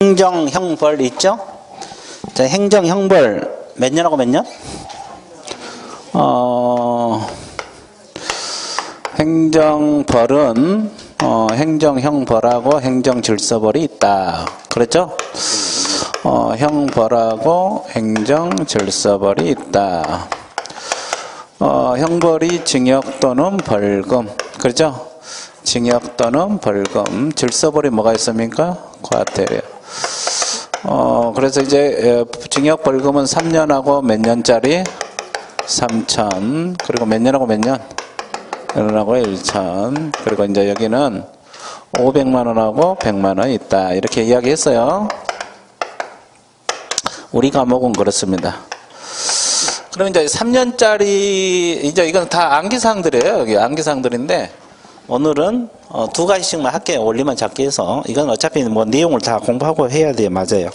행정형벌 있죠? 자, 행정형벌 몇 년하고 몇 년? 행정벌은 행정형벌하고 행정질서벌이 있다. 그랬죠? 형벌하고 행정질서벌이 있다. 형벌이 징역 또는 벌금. 그렇죠? 징역 또는 벌금. 질서벌이 뭐가 있습니까? 과태료. 그래서 이제 징역 벌금은 3년하고 몇 년짜리? 3천. 그리고 몇 년하고 몇 년? 1년하고 1천. 그리고 이제 여기는 500만 원하고 100만 원 있다. 이렇게 이야기했어요. 우리 과목은 그렇습니다. 그럼 이제 3년짜리, 이제 이건 다 암기사항들이에요. 여기 암기사항들인데, 오늘은 두 가지씩만 할게요. 원리만 잡기 해서. 이건 어차피 뭐 내용을 다 공부하고 해야 돼요. 맞아요.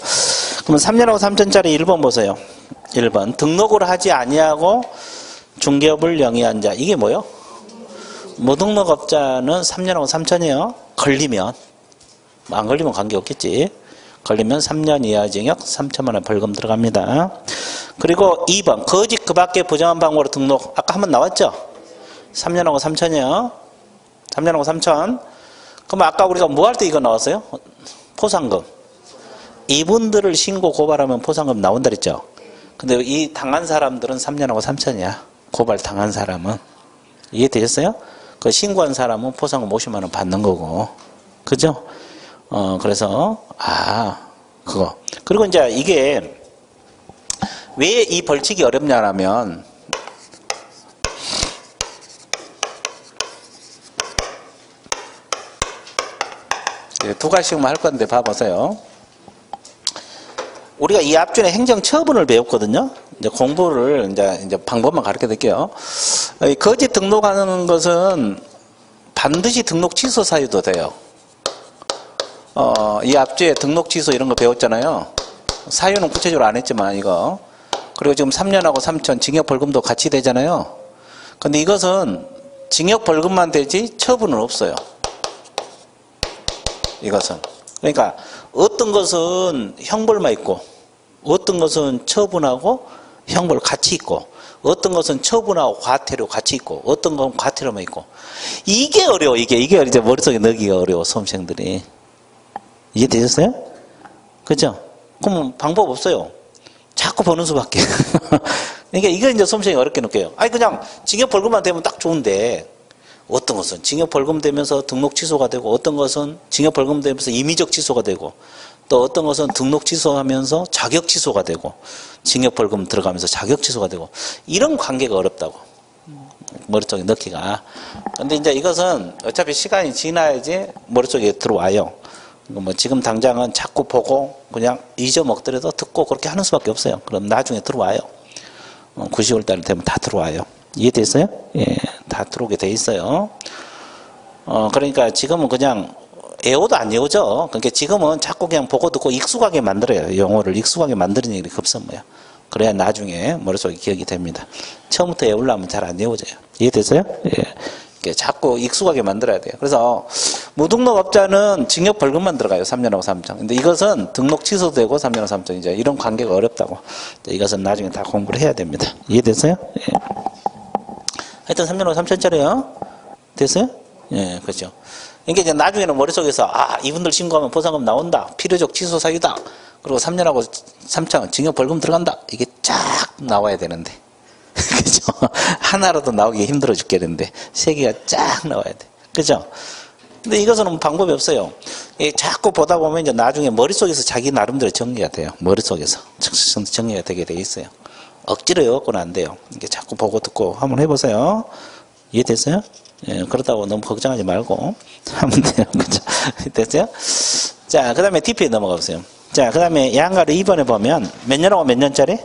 그러면 3년하고 3천짜리 1번 보세요. 1번. 등록을 하지 아니하고 중개업을 영위한 자. 이게 뭐요? 무등록업자는 3년하고 3천이에요. 걸리면. 안 걸리면 관계없겠지. 걸리면 3년 이하 징역 3천만 원 벌금 들어갑니다. 그리고 2번. 거짓 그 밖에 부정한 방법으로 등록. 아까 한번 나왔죠? 3년하고 3천이에요. 3년하고 3천. 그럼 아까 우리가 뭐 할 때 이거 나왔어요? 포상금. 이분들을 신고 고발하면 포상금 나온다 그랬죠? 근데 이 당한 사람들은 3년하고 3천이야. 고발 당한 사람은. 이해되셨어요? 그 신고한 사람은 포상금 50만 원 받는 거고. 그죠? 그래서, 그거. 그리고 이제 이게 왜 이 벌칙이 어렵냐면, 두 가지씩만 할 건데 봐보세요. 우리가 이 앞전에 행정처분을 배웠거든요. 이제 공부를 이제 방법만 가르쳐 드릴게요. 거짓 등록하는 것은 반드시 등록 취소 사유도 돼요. 이 앞주에 등록 취소 이런 거 배웠잖아요. 사유는 구체적으로 안 했지만 이거. 그리고 지금 3년하고 3천 징역 벌금도 같이 되잖아요. 근데 이것은 징역 벌금만 되지 처분은 없어요. 이것은. 그러니까 어떤 것은 형벌만 있고 어떤 것은 처분하고 형벌 같이 있고 어떤 것은 처분하고 과태료 같이 있고 어떤 건 과태료만 있고 이게 어려워. 이게 이제 머릿속에 넣기가 어려워. 수험생들이. 이해되셨어요? 그죠? 그럼 방법 없어요. 자꾸 보는 수밖에. 그러니까 이거 이제 수험생이 어렵게 느껴요. 아니 그냥 징역 벌금만 되면 딱 좋은데 어떤 것은 징역 벌금 되면서 등록 취소가 되고 어떤 것은 징역 벌금 되면서 임의적 취소가 되고 또 어떤 것은 등록 취소하면서 자격 취소가 되고 징역 벌금 들어가면서 자격 취소가 되고 이런 관계가 어렵다고. 머릿속에 넣기가. 근데 이제 이것은 어차피 시간이 지나야지 머릿속에 들어와요. 뭐 지금 당장은 자꾸 보고 그냥 잊어먹더라도 듣고 그렇게 하는 수밖에 없어요. 그럼 나중에 들어와요. 9, 10월 달 되면 다 들어와요. 이해됐어요? 예, 다 들어오게 돼 있어요. 그러니까 지금은 그냥 애워도 안 외우죠. 그러니까 지금은 자꾸 그냥 보고 듣고 익숙하게 만들어요. 영어를 익숙하게 만드는 일이 급선무예요. 그래야 나중에 머릿속에 기억이 됩니다. 처음부터 외우려면 잘 안 외워져요. 이해됐어요? 예. 자꾸 익숙하게 만들어야 돼요. 그래서 무등록업자는 징역 벌금만 들어가요. 3년하고 3천. 근데 이것은 등록 취소되고 3년하고 3천. 이제 이런 관계가 어렵다고. 이것은 나중에 다 공부를 해야 됩니다. 이해됐어요? 예. 하여튼 3년하고 3천짜리요. 됐어요? 예, 그렇죠. 이게 이제 나중에는 머릿속에서 이분들 신고하면 포상금 나온다. 필요적 취소 사유다. 그리고 3년하고 3천 징역 벌금 들어간다. 이게 쫙 나와야 되는데. 그죠? 하나라도 나오기 힘들어 죽겠는데 세 개가 쫙 나와야 돼. 그죠? 근데 이것은 방법이 없어요. 자꾸 보다 보면 이제 나중에 머릿속에서 자기 나름대로 정리가 돼요. 머릿속에서 정리가 되게 돼 있어요. 억지로 외웠고는 안 돼요. 이게 자꾸 보고 듣고 한번 해보세요. 이해됐어요? 예, 그렇다고 너무 걱정하지 말고 하면 돼요. 그죠? 됐어요? 자, 그 다음에 DP에 넘어가 보세요. 자, 그 다음에 양가를 2번에 보면 몇 년하고 몇 년짜리?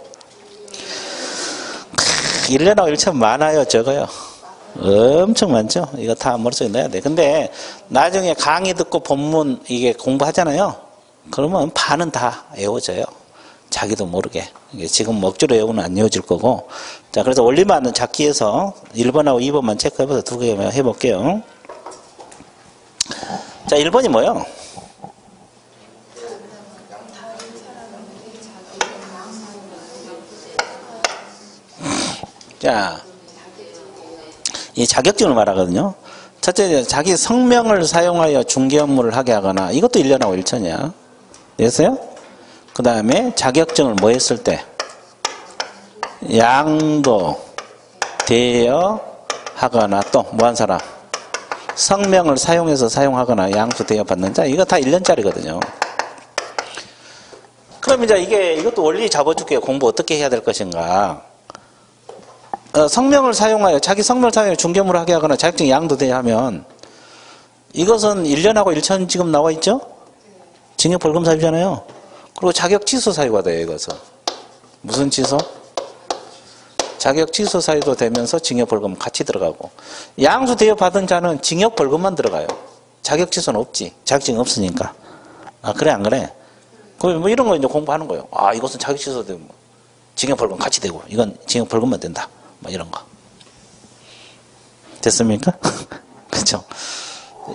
1년하고 1천 많아요. 적어요. 엄청 많죠? 이거 다 머릿속에 넣어야 돼. 근데 나중에 강의 듣고 본문 이게 공부하잖아요. 그러면 반은 다 외워져요. 자기도 모르게. 지금 억지로 외우면 안 외워질 거고. 자, 그래서 원리만 잡기 해서 1번하고 2번만 체크해봐서 두 개 해볼게요. 자, 1번이 뭐예요? 자, 이 자격증을 말하거든요. 첫째, 자기 성명을 사용하여 중개 업무를 하게 하거나, 이것도 1년하고 1천이야. 됐어요? 그 다음에 자격증을 뭐 했을 때? 양도 대여 하거나, 또 뭐 한 사람? 성명을 사용해서 사용하거나 양도 대여 받는 자, 이거 다 1년짜리거든요. 그럼 이제 이것도 원리 잡아줄게요. 공부 어떻게 해야 될 것인가. 성명을 사용하여, 자기 성명을 사용하여 중개업무를 하게 하거나 자격증 양도 대여하면, 이것은 1년하고 1천 지금 나와 있죠? 징역 벌금 사유잖아요. 그리고 자격 취소 사유가 돼요, 이것은. 무슨 취소? 자격 취소 사유도 되면서 징역 벌금 같이 들어가고, 양수 대여 받은 자는 징역 벌금만 들어가요. 자격 취소는 없지. 자격증이 없으니까. 아, 그래, 안 그래? 뭐 이런 거 이제 공부하는 거예요. 아, 이것은 자격 취소 되고, 징역 벌금 같이 되고, 이건 징역 벌금만 된다. 뭐 이런 거. 됐습니까? 그렇죠?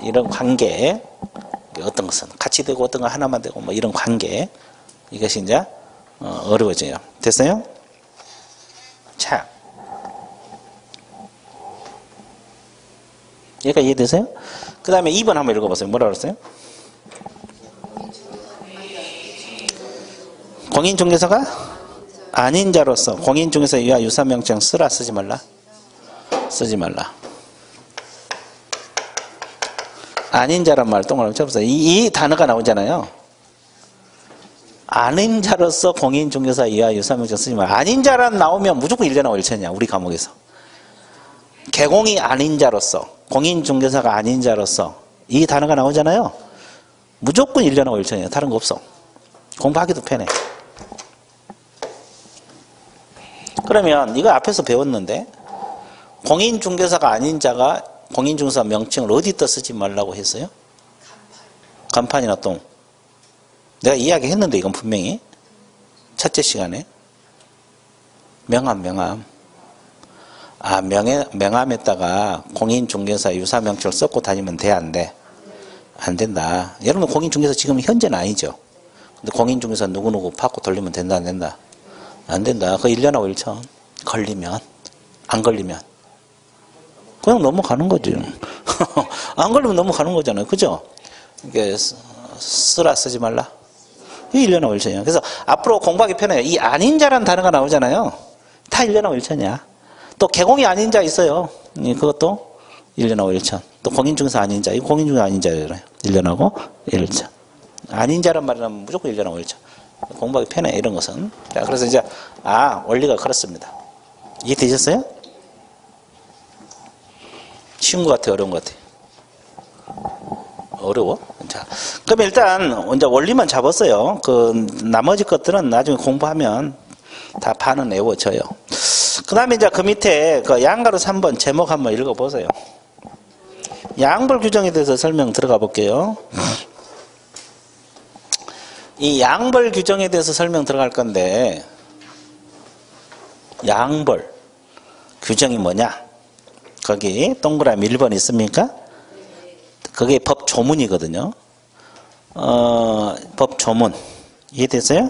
이런 관계, 어떤 것은 같이 되고 어떤 거 하나만 되고 뭐 이런 관계, 이것이 이제 어려워져요. 됐어요? 자, 여기까지 이해되세요? 그 다음에 2번 한번 읽어보세요. 뭐라 그랬어요? 공인중개사가 아닌 자로서 공인중개사 이하 유사명칭 쓰라, 쓰지 말라? 쓰지 말라. 아닌 자란 말 동그라미 쳐보세요. 이 단어가 나오잖아요. 아닌 자로서 공인중개사 이하 유사명칭 쓰지 말라. 아닌 자란 나오면 무조건 1년하고 1천이야. 우리 과목에서. 개공이 아닌 자로서, 공인중개사가 아닌 자로서 이 단어가 나오잖아요. 무조건 1년하고 1천이야. 다른 거 없어. 공부하기도 편해. 그러면 이거 앞에서 배웠는데, 공인중개사가 아닌 자가 공인중개사 명칭을 어디다 쓰지 말라고 했어요? 간판이나 똥. 내가 이야기했는데 이건 분명히 첫째 시간에 명함. 아, 명함에다가 공인중개사 유사명칭을 썼고 다니면 돼, 안 돼? 안 된다. 여러분 공인중개사 지금 현재는 아니죠. 근데 공인중개사 누구누구 받고 돌리면 된다, 안 된다? 안 된다. 그 1년하고 1천. 걸리면, 안 걸리면 그냥 넘어가는 거지. 안 걸리면 넘어가는 거잖아요. 그죠? 이게 쓰라, 쓰지 말라. 이 1년하고 1천이야. 그래서 앞으로 공부하기 편해요. 이 아닌 자라는 단어가 나오잖아요. 다 1년하고 1천이야. 또 개공이 아닌 자 있어요. 그것도 1년하고 1천. 또 공인중개사 아닌 자. 이 공인중개사 아닌 자잖아요. 1년하고 1천. 아닌 자란 말은 무조건 1년하고 1천. 공부하기 편해, 이런 것은. 자, 그래서 이제, 원리가 그렇습니다. 이해되셨어요? 쉬운 것 같아요, 어려운 것 같아요? 어려워? 자, 그럼 일단, 이제 원리만 잡았어요. 나머지 것들은 나중에 공부하면 다 반은 외워져요. 그 다음에 이제 그 밑에 양가로 3번 제목 한번 읽어보세요. 양벌 규정에 대해서 설명 들어가 볼게요. 이 양벌 규정에 대해서 설명 들어갈 건데, 양벌 규정이 뭐냐? 거기 동그라미 1번 있습니까? 그게 법 조문이거든요. 법 조문. 이해됐어요?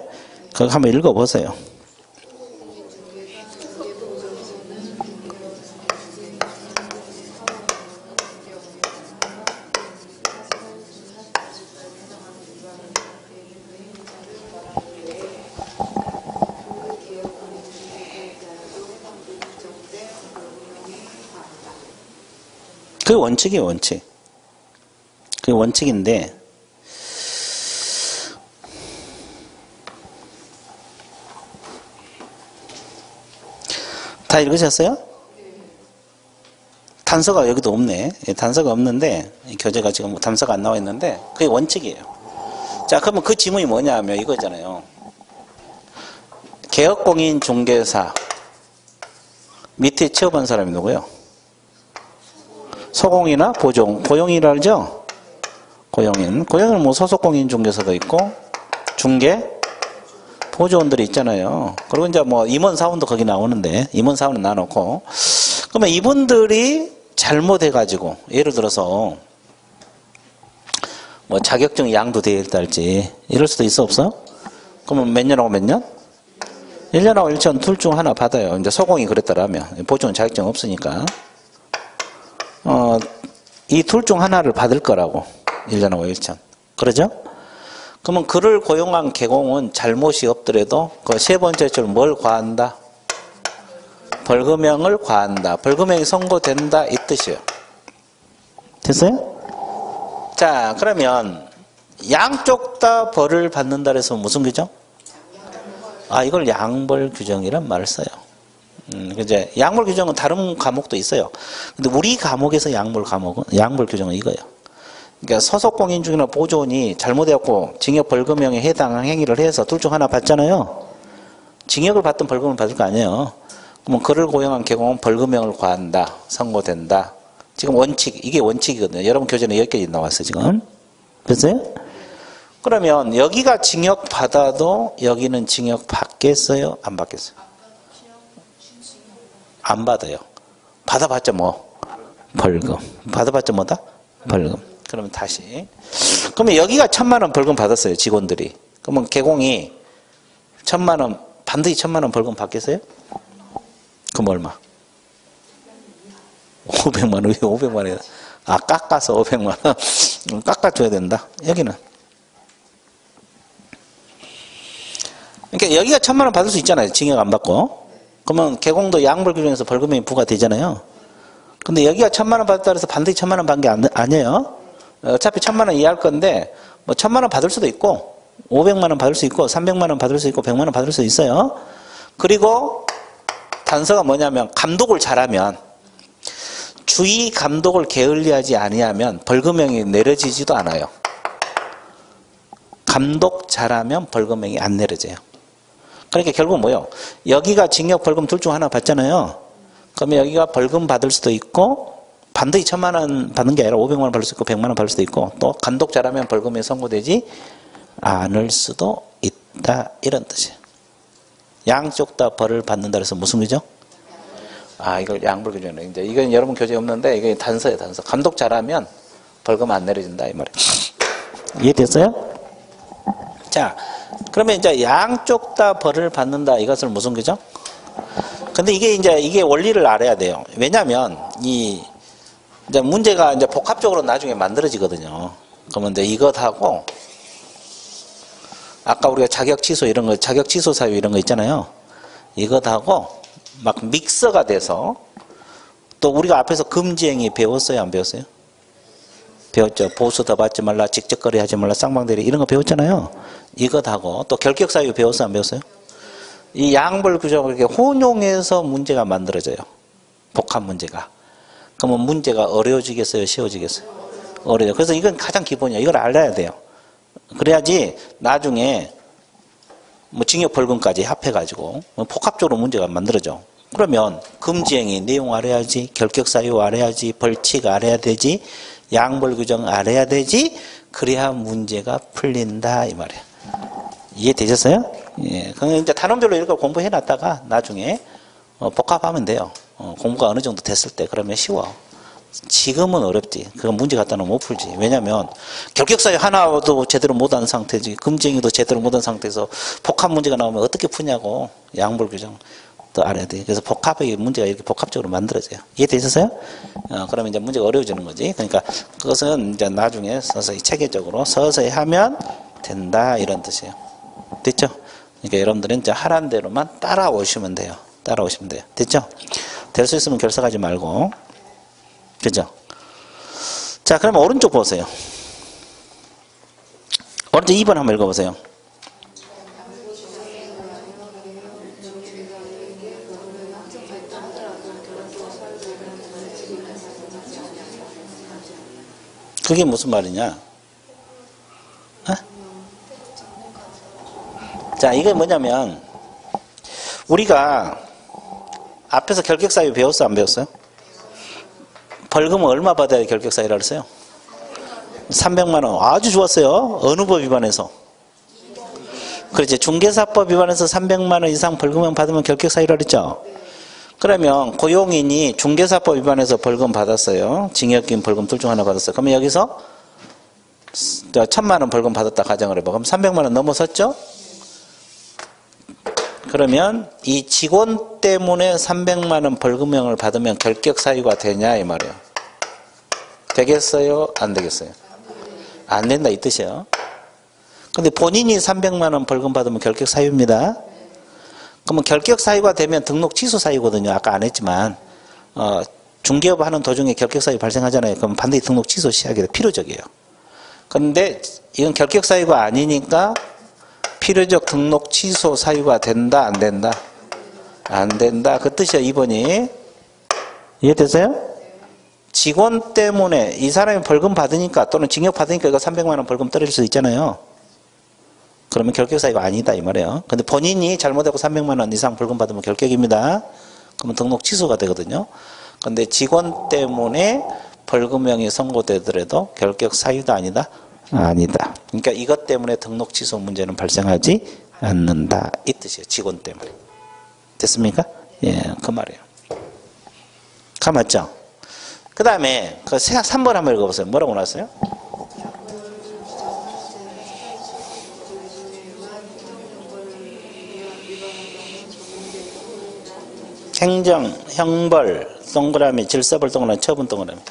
그거 한번 읽어보세요. 그게 원칙이에요, 원칙. 그게 원칙인데, 다 읽으셨어요? 단서가 여기도 없네. 단서가 없는데, 교재가 지금 단서가 안 나와 있는데, 그게 원칙이에요. 자, 그러면 그 지문이 뭐냐 하면 이거잖아요. 개업공인중개사 밑에 취업한 사람이 누구예요? 소공이나 보용이라 그러죠? 고용인. 고용은 뭐 소속공인중개사도 있고, 중개, 보조원들이 있잖아요. 그리고 이제 뭐 임원사원도 거기 나오는데, 임원사원은 놔놓고, 그러면 이분들이 잘못해가지고, 예를 들어서, 뭐 자격증 양도 되어 있다 할지, 이럴 수도 있어, 없어? 그러면 몇 년하고 몇 년? 1년하고 1천 둘 중 하나 받아요. 이제 소공이 그랬더라면. 보조는 자격증 없으니까. 이 둘 중 하나를 받을 거라고. 1년하고 1천. 그러죠? 그러면 그를 고용한 개공은 잘못이 없더라도 그 세 번째 줄 뭘 과한다? 벌금형을 과한다. 벌금형이 선고된다 이 뜻이에요. 됐어요? 자, 그러면 양쪽 다 벌을 받는다 해서 무슨 규정? 이걸 양벌 규정이란 말을 써요. 이제 양벌 규정은 다른 과목도 있어요. 근데 우리 과목에서 양벌 규정은 이거예요. 그러니까 소속 공인 중이나 보조원이 잘못해갖고 징역 벌금형에 해당한 행위를 해서 둘 중 하나 받잖아요. 징역을 받든 벌금을 받을 거 아니에요. 그러면 그를 고용한 개공은 벌금형을 과한다, 선고된다. 지금 이게 원칙이거든요. 여러분 교재는 여기까지 나왔어요, 지금. 됐어요? 그러면 여기가 징역 받아도 여기는 징역 받겠어요? 안 받겠어요? 안 받아요. 받아봤자 뭐? 벌금. 받아봤자 뭐다? 벌금. 그러면 다시. 그러면 여기가 1,000만 원 벌금 받았어요, 직원들이. 그러면 개공이 1,000만 원, 반드시 1,000만 원 벌금 받겠어요? 그럼 얼마? 500만 원, 왜 500만 원이야? 깎아서 500만 원. 깎아줘야 된다. 여기는. 그러니까 여기가 1,000만 원 받을 수 있잖아요. 징역 안 받고. 그러면 개공도 양벌 규정에서 벌금이 부과되잖아요. 근데 여기가 1,000만 원 받았다 그래서 반드시 1,000만 원 받은 게 아니에요. 어차피 1,000만 원 이해할 건데 뭐 1,000만 원 받을 수도 있고 500만 원 받을 수 있고 300만 원 받을 수 있고 100만 원 받을 수 있어요. 그리고 단서가 뭐냐면 감독을 잘하면 주의 감독을 게을리하지 아니하면 벌금형이 내려지지도 않아요. 감독 잘하면 벌금형이 안 내려져요. 그러니까 결국 뭐예요? 여기가 징역 벌금 둘 중 하나 받잖아요. 그러면 여기가 벌금 받을 수도 있고 반드시 1,000만 원 받는 게 아니라 500만 원 받을 수 있고 100만 원 받을 수도 있고 또 감독 잘하면 벌금에 선고되지 않을 수도 있다. 이런 뜻이에요. 양쪽 다 벌을 받는다 그래서 무슨 규정? 이걸 양벌 규정이에요. 이제 이건 여러분 교재에 없는데 이게 단서예요, 단서. 감독 잘하면 벌금 안 내려진다 이 말이에요. 이해됐어요? 자, 그러면 이제 양쪽 다 벌을 받는다 이것을 무슨 규정? 근데 이게 원리를 알아야 돼요. 왜냐면 이제 문제가 이제 복합적으로 나중에 만들어지거든요. 그러면 이제 이것하고 아까 우리가 자격 취소 이런 거, 자격 취소 사유 이런 거 있잖아요. 이것하고 막 믹서가 돼서 또 우리가 앞에서 금지행위 배웠어요, 안 배웠어요? 배웠죠. 보수 더 받지 말라, 직접거래 하지 말라, 쌍방대리 이런 거 배웠잖아요. 이것하고 또 결격 사유 배웠어요, 안 배웠어요? 이 양벌 규정을 이렇게 혼용해서 문제가 만들어져요. 복합 문제가. 그러면 문제가 어려워지겠어요, 쉬워지겠어요? 어려워요. 그래서 이건 가장 기본이에요. 이걸 알아야 돼요. 그래야지 나중에 뭐 징역 벌금까지 합해가지고 복합적으로 문제가 만들어져. 그러면 금지행위 내용 알아야지, 결격 사유 알아야지, 벌칙 알아야 되지, 양벌 규정 알아야 되지. 그래야 문제가 풀린다 이 말이에요. 이해되셨어요? 예. 그럼 이제 단원별로 이렇게 공부해 놨다가 나중에 복합하면 돼요. 공부가 어느 정도 됐을 때 그러면 쉬워. 지금은 어렵지. 그건 문제 갖다 놓으면 못 풀지. 왜냐면 결격사유 하나도 제대로 못한 상태지, 금지행위도 제대로 못한 상태에서 복합 문제가 나오면 어떻게 푸냐고. 양벌 규정 또 알아야 돼. 그래서 복합의 문제가 이렇게 복합적으로 만들어져요. 이해되셨어요? 그러면 이제 문제가 어려워지는 거지. 그러니까 그것은 이제 나중에 서서히 체계적으로 서서히 하면 된다 이런 뜻이에요. 됐죠? 그러니까 여러분들은 이제 하란 대로만 따라오시면 돼요. 따라오시면 돼요. 됐죠? 될 수 있으면 결석하지 말고. 그죠? 자, 그러면 오른쪽 보세요. 오른쪽 2번 한번 읽어보세요. 그게 무슨 말이냐? 자, 이게 뭐냐면 우리가 앞에서 결격사유 배웠어, 안 배웠어요? 벌금은 얼마 받아야 결격사유라 그랬어요? 300만 원. 아주 좋았어요. 어느 법 위반해서? 그렇지. 중개사법 위반해서 300만 원 이상 벌금을 받으면 결격사유라 그랬죠? 그러면 고용인이 중개사법 위반해서 벌금 받았어요. 징역금, 벌금 둘 중 하나 받았어요. 그러면 여기서 1,000만 원 벌금 받았다 가정을 해봐. 그럼 300만 원 넘어섰죠? 그러면 이 직원 때문에 300만 원 벌금형을 받으면 결격 사유가 되냐 이 말이에요. 되겠어요? 안 되겠어요? 안 된다 이 뜻이에요. 근데 본인이 300만 원 벌금 받으면 결격 사유입니다. 그러면 결격 사유가 되면 등록 취소 사유거든요. 아까 안 했지만 중개업 하는 도중에 결격 사유 발생하잖아요. 그럼 반드시 등록 취소 시하게 필요적이에요. 그런데 이건 결격 사유가 아니니까 필요적 등록 취소 사유가 된다 안 된다? 안 된다. 그 뜻이야 2번이. 이해되세요? 직원 때문에 이 사람이 벌금 받으니까 또는 징역 받으니까 이거 300만 원 벌금 떨어질 수 있잖아요. 그러면 결격 사유가 아니다 이 말이에요. 근데 본인이 잘못하고 300만 원 이상 벌금 받으면 결격입니다. 그러면 등록 취소가 되거든요. 근데 직원 때문에 벌금형이 선고되더라도 결격 사유도 아니다? 아니다. 그러니까 이것 때문에 등록 취소 문제는 발생하지 않는다 이 뜻이에요. 직원 때문에. 됐습니까? 예, 그 말이에요. 가 맞죠? 그 다음에 그 3번 한번 읽어보세요. 뭐라고 나왔어요? 행정, 형벌, 동그라미, 질서벌 동그라미, 처분 동그라미.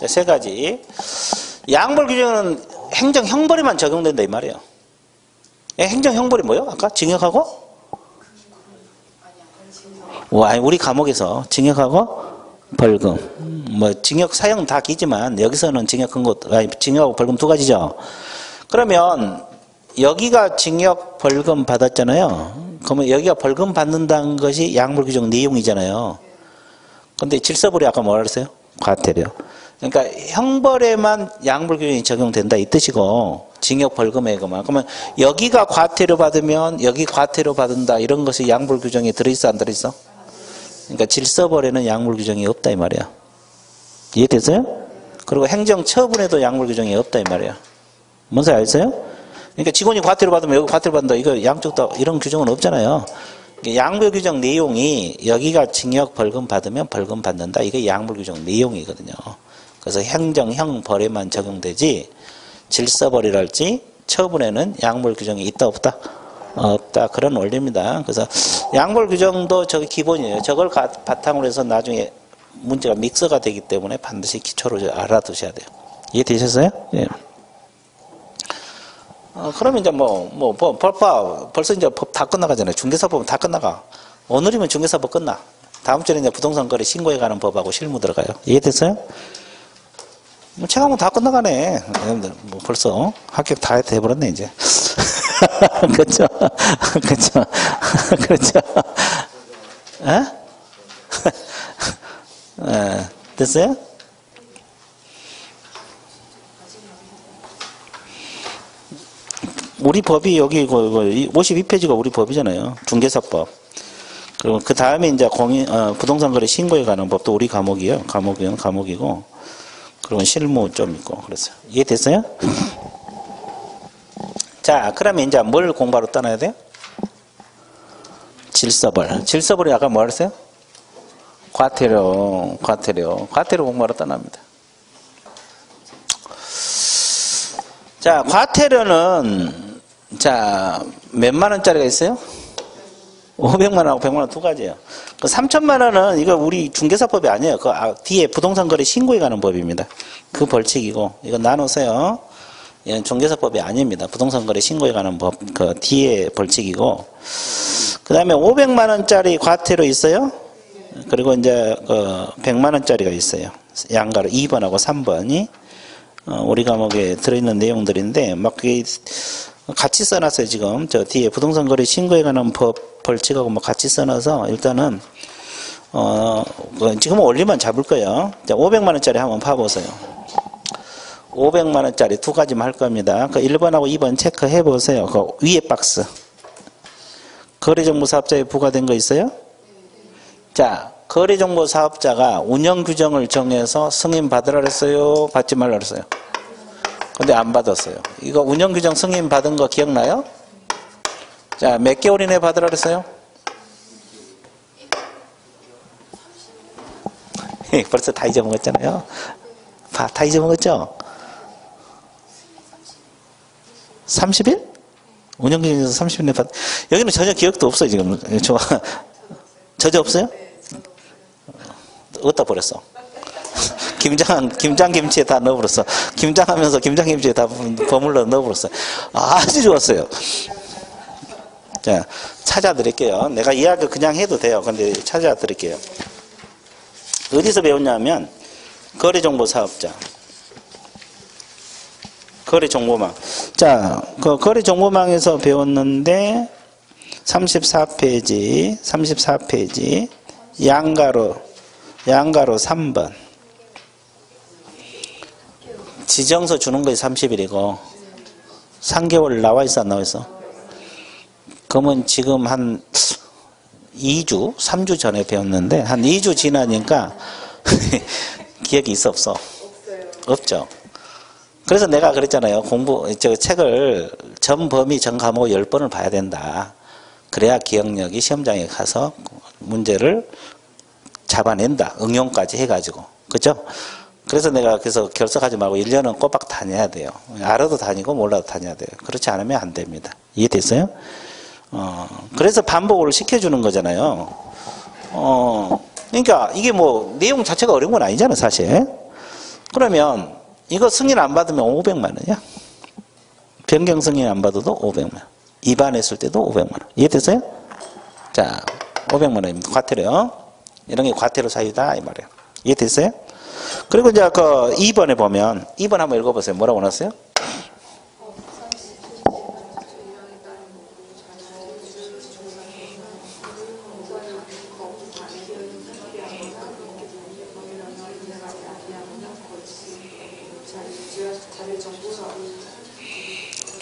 세 가지. 양벌 규정은 행정, 형벌에만 적용된다 이 말이에요. 행정, 형벌이 뭐예요? 아까 징역하고? 와, 우리 감옥에서 징역하고 벌금. 뭐 징역 사형 다 기지만 여기서는 징역 근거, 아니 징역하고 벌금 두 가지죠. 그러면 여기가 징역 벌금 받았잖아요. 그러면 여기가 벌금 받는다는 것이 양벌 규정 내용이잖아요. 근데 질서벌이 아까 뭐라 그랬어요? 과태료. 그러니까 형벌에만 양벌 규정이 적용된다 이 뜻이고 징역 벌금에만. 그러면 여기가 과태료 받으면 여기 과태료 받는다 이런 것이 양벌 규정에 들어있어 안 들어있어? 그러니까 질서벌에는 양벌 규정이 없다 이 말이야. 이해됐어요? 그리고 행정 처분에도 양벌 규정이 없다 이 말이야. 뭔 소리 알겠어요? 그러니까 직원이 과태료 받으면 여기 과태료 받는다. 이거 양쪽 다 이런 규정은 없잖아요. 양벌 규정 내용이 여기가 징역 벌금 받으면 벌금 받는다. 이게 양벌 규정 내용이거든요. 그래서 행정, 형, 벌에만 적용되지 질서벌이랄지 처분에는 양벌 규정이 있다 없다? 없다. 그런 원리입니다. 그래서 양벌 규정도 저기 기본이에요. 저걸 바탕으로 해서 나중에 문제가 믹서가 되기 때문에 반드시 기초로 알아두셔야 돼요. 이해되셨어요? 예. 그러면 이제 벌써 이제 법 다 끝나가잖아요. 중개사법은 다 끝나가. 오늘이면 중개사법 끝나. 다음 주에 이제 부동산 거래 신고에 관한 법하고 실무 들어가요. 이해됐어요? 책 한번 다 끝나가네. 뭐 벌써 합격 다 해버렸네 이제. 그렇죠? 그렇죠? 그렇죠? 에? 됐어요? 우리 법이 여기 52페이지가 우리 법이잖아요. 중개사법. 그리고 그 다음에 이제 부동산 거래 신고에 관한 법도 우리 과목이에요. 과목이고. 그리고 실무 좀 있고 그랬어요. 이해됐어요? 자, 그러면 이제 뭘 공부하러 떠나야 돼요? 질서벌. 질서벌이 아까 뭐 했어요? 과태료 공부하러 떠납니다. 자, 과태료는 자, 몇만 원짜리가 있어요? 500만 원하고 100만 원 두 가지예요. 그 3천만 원은 이거 우리 중개사법이 아니에요. 그 뒤에 부동산 거래 신고에 관한 법입니다. 그 벌칙이고 이거 나누세요. 이건 중개사법이 아닙니다. 부동산 거래 신고에 관한 법 그 뒤에 벌칙이고 그 다음에 500만 원짜리 과태료 있어요. 그리고 이제 그 100만 원짜리가 있어요. 양가로 2번하고 3번이 우리 과목에 들어있는 내용들인데 막 그게 같이 써놨어요. 지금 저 뒤에 부동산 거래 신고에 관한 법 벌칙하고 뭐 같이 써놔서 일단은 지금은 원리만 잡을 거예요. 자, 500만 원짜리 한번 봐보세요. 500만 원짜리 두 가지만 할 겁니다. 그 1번하고 2번 체크해 보세요. 그 위에 박스. 거래정보 사업자에 부과된 거 있어요? 자, 거래정보 사업자가 운영규정을 정해서 승인 받으라 그랬어요? 받지 말라 그랬어요? 근데 안 받았어요. 이거 운영규정 승인 받은 거 기억나요? 자, 몇 개월 이내에 받으라 그랬어요? 벌써 다 잊어먹었잖아요. 다 잊어먹었죠? 30일? 운영기준에서 30년 받, 여기는 전혀 기억도 없어요, 지금. 전혀 없어요? 어디다 버렸어? 김장김치에 다 넣어버렸어. 김장하면서 김장김치에 다 버물러 넣어버렸어. 아주 좋았어요. 자, 찾아드릴게요. 내가 이야기 그냥 해도 돼요. 근데 찾아드릴게요. 어디서 배웠냐면, 거래정보사업자. 거래정보망. 자, 그 거래정보망에서 배웠는데, 34페이지, 양가로 3번. 지정서 주는 거에 30일이고, 3개월 나와 있어, 안 나와 있어? 그러면 지금 한 2주, 3주 전에 배웠는데, 한 2주 지나니까, 기억이 있어, 없어? 없죠. 그래서 내가 그랬잖아요. 책을 전 범위, 전 과목 10번을 봐야 된다. 그래야 기억력이 시험장에 가서 문제를 잡아낸다. 응용까지 해가지고. 그죠? 그래서 내가 그래서 결석하지 말고 1년은 꼬박 다녀야 돼요. 알아도 다니고 몰라도 다녀야 돼요. 그렇지 않으면 안 됩니다. 이해됐어요? 그래서 반복을 시켜주는 거잖아요. 그러니까 이게 뭐 내용 자체가 어려운 건 아니잖아, 사실. 그러면 이거 승인 안 받으면 500만 원이야. 변경 승인 안 받아도 500만 원. 입안했을 때도 500만 원. 이해됐어요? 자, 500만 원입니다. 과태료. 이런 게 과태료 사유다, 이 말이에요. 이해됐어요? 그리고 이제 그 2번에 보면, 2번 한번 읽어보세요. 뭐라고 나왔어요?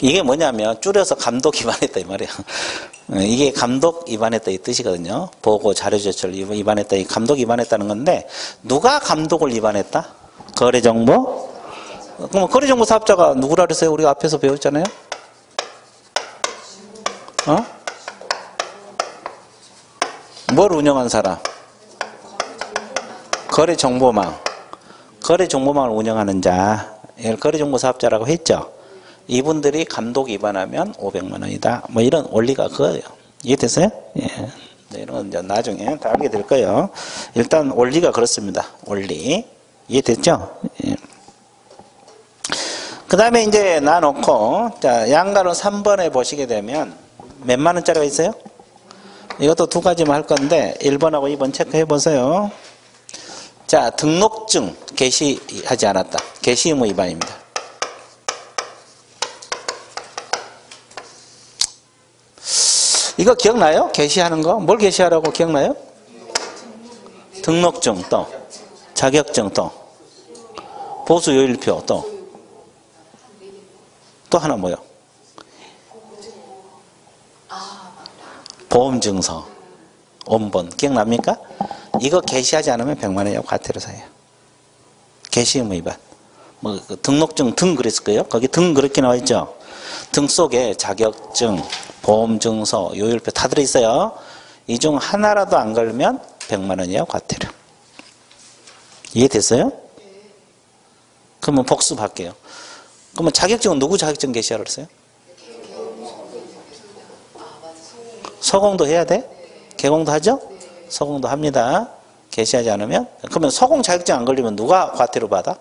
이게 뭐냐면 줄여서 감독 위반했다 이 말이에요. 이게 감독 위반했다 이 뜻이거든요. 보고 자료제출 위반했다, 이 감독 위반했다는 건데, 누가 감독을 위반했다? 거래정보? 그럼 거래정보 사업자가 누구라 그랬어요? 우리가 앞에서 배웠잖아요. 뭘 운영한 사람? 거래정보망. 거래정보망을 운영하는 자, 이걸 거래정보 사업자라고 했죠. 이분들이 감독 위반하면 500만 원이다. 뭐 이런 원리가 그거예요. 이해됐어요? 예. 네, 이런 건 이제 나중에 다 알게 될 거예요. 일단 원리가 그렇습니다. 원리. 이해됐죠? 예. 그 다음에 이제 놔놓고, 자, 양가로 3번에 보시게 되면 몇만 원짜리가 있어요? 이것도 두 가지만 할 건데, 1번하고 2번 체크해 보세요. 자, 등록증 게시하지 않았다. 게시 의무 위반입니다. 이거 기억나요? 게시하는 거? 뭘 게시하라고 기억나요? 등록증 또, 자격증 또, 보수요일표 또 하나 뭐요? 보험증서, 원본 기억납니까? 이거 게시하지 않으면 100만 원이라고 과태료 사요. 게시 의무 위반. 뭐 등록증 등 그랬을 거예요. 거기 등 그렇게 나와 있죠. 등 속에 자격증, 보험증서, 요일표 다 들어있어요. 이 중 하나라도 안 걸면 100만 원이야 과태료. 이해됐어요? 그러면 복습할게요. 그러면 자격증은 누구 자격증 게시하라고 그랬어요? 서공도 해야 돼? 개공도 하죠? 서공도 합니다. 게시하지 않으면. 그러면 서공 자격증 안 걸리면 누가 과태료 받아?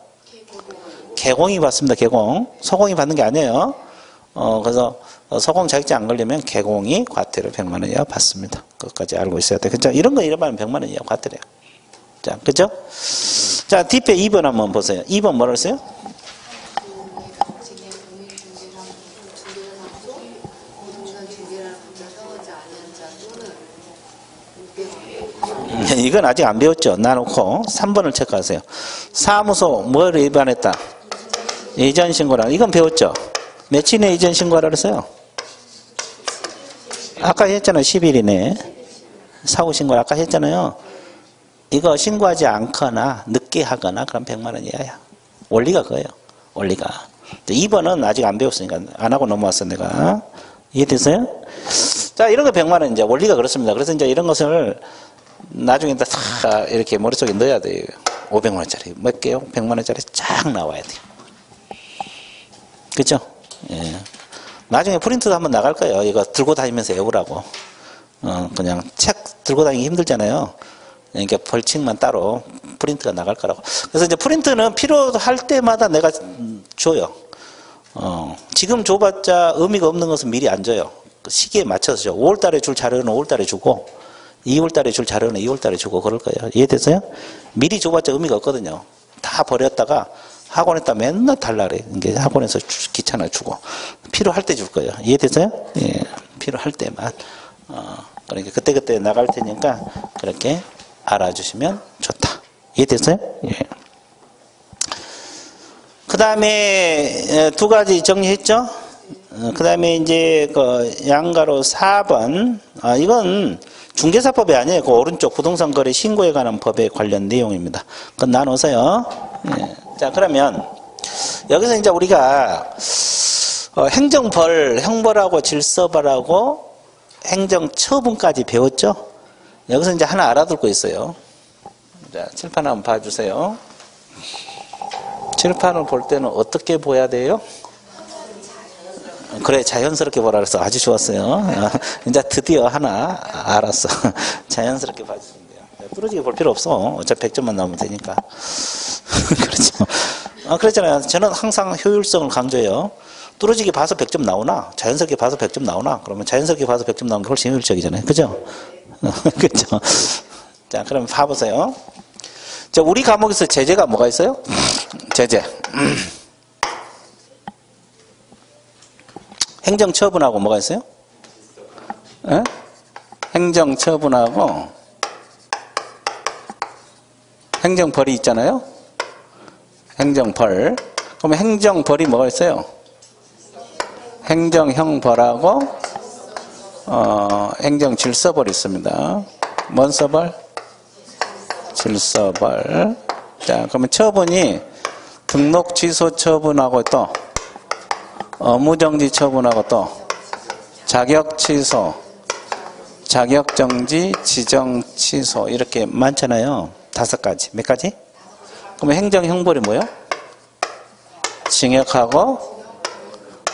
개공이 받습니다. 개공. 서공이 받는 게 아니에요. 그래서 서공 자격증 안 걸리면 개공이 과태료 100만 원이야 받습니다. 그것까지 알고 있어야 돼. 그죠? 이런 거 잃어버리면 100만 원이야 과태료야. 자, 그죠? 자, 뒷배 2번 한번 보세요. 2번 뭐라고 했어요? 이건 아직 안 배웠죠. 놔놓고 3번을 체크하세요. 사무소 뭘 위반했다? 이전 신고라. 이건 배웠죠. 며칠에 이전 신고하라 그랬어요? 아까 했잖아요. 10일이네. 사후 신고 아까 했잖아요. 이거 신고하지 않거나 늦게 하거나 그럼 100만 원 이하야. 원리가 그거예요. 원리가. 2번은 아직 안 배웠으니까 안 하고 넘어왔어 내가. 이해됐어요? 자, 이런 거 100만 원 이제 원리가 그렇습니다. 그래서 이제 이런 것을 나중에 다 이렇게 머릿속에 넣어야 돼요. 500만 원짜리 몇 개요? 100만 원짜리 쫙 나와야 돼요. 그죠? 예. 나중에 프린트도 한번 나갈 거예요. 이거 들고 다니면서 외우라고. 그냥 책 들고 다니기 힘들잖아요. 그러니까 벌칙만 따로 프린트가 나갈 거라고. 그래서 이제 프린트는 필요할 때마다 내가 줘요. 지금 줘봤자 의미가 없는 것은 미리 안 줘요. 그 시기에 맞춰서 줘. 5월 달에 줄 자료는 5월 달에 주고, 2월 달에 줄 자료는 2월 달에 주고 그럴 거예요. 이해됐어요? 미리 줘봤자 의미가 없거든요. 다 버렸다가 학원에다 맨날 달라 그래. 이게 학원에서 귀찮아 주고. 필요할 때 줄 거예요. 이해됐어요? 예. 필요할 때만. 그러니까 그때그때 나갈 테니까 그렇게 알아주시면 좋다. 이해됐어요? 예. 그 다음에 두 가지 정리했죠? 그 다음에 이제 그 양가로 4번. 이건 중개사법이 아니에요. 그 오른쪽 부동산 거래 신고에 관한 법에 관련 내용입니다. 그건 나눠서요. 예. 자, 그러면 여기서 이제 우리가 행정벌, 형벌하고 질서벌하고 행정처분까지 배웠죠? 여기서 이제 하나 알아둘 거 있어요. 자, 칠판 한번 봐주세요. 칠판을 볼 때는 어떻게 보야 돼요? 그래, 자연스럽게 보라 그래서 아주 좋았어요. 이제 드디어 하나 알았어. 자연스럽게 봐주시면 돼요. 뚫어지게 볼 필요 없어. 어차피 100점만 나오면 되니까. 그렇죠. 그렇잖아요. 저는 항상 효율성을 강조해요. 뚫어지게 봐서 100점 나오나, 자연스럽게 봐서 100점 나오나, 그러면 자연스럽게 봐서 100점 나오는 게 훨씬 효율적이잖아요. 그죠? 그죠? 자, 그럼 봐보세요. 자, 우리 과목에서 제재가 뭐가 있어요? 제재. 행정처분하고 뭐가 있어요? 에? 행정처분하고 행정벌이 있잖아요. 행정벌. 그럼 행정벌이 뭐가 있어요? 행정형벌하고 행정질서벌이 있습니다. 뭔 서벌? 질서벌. 자, 그러면 처분이 등록 취소 처분하고 또 업무정지 처분하고 또 자격 취소, 자격 정지, 지정 취소 이렇게 많잖아요. 5가지. 몇 가지? 그러면 행정 형벌이 뭐예요? 징역하고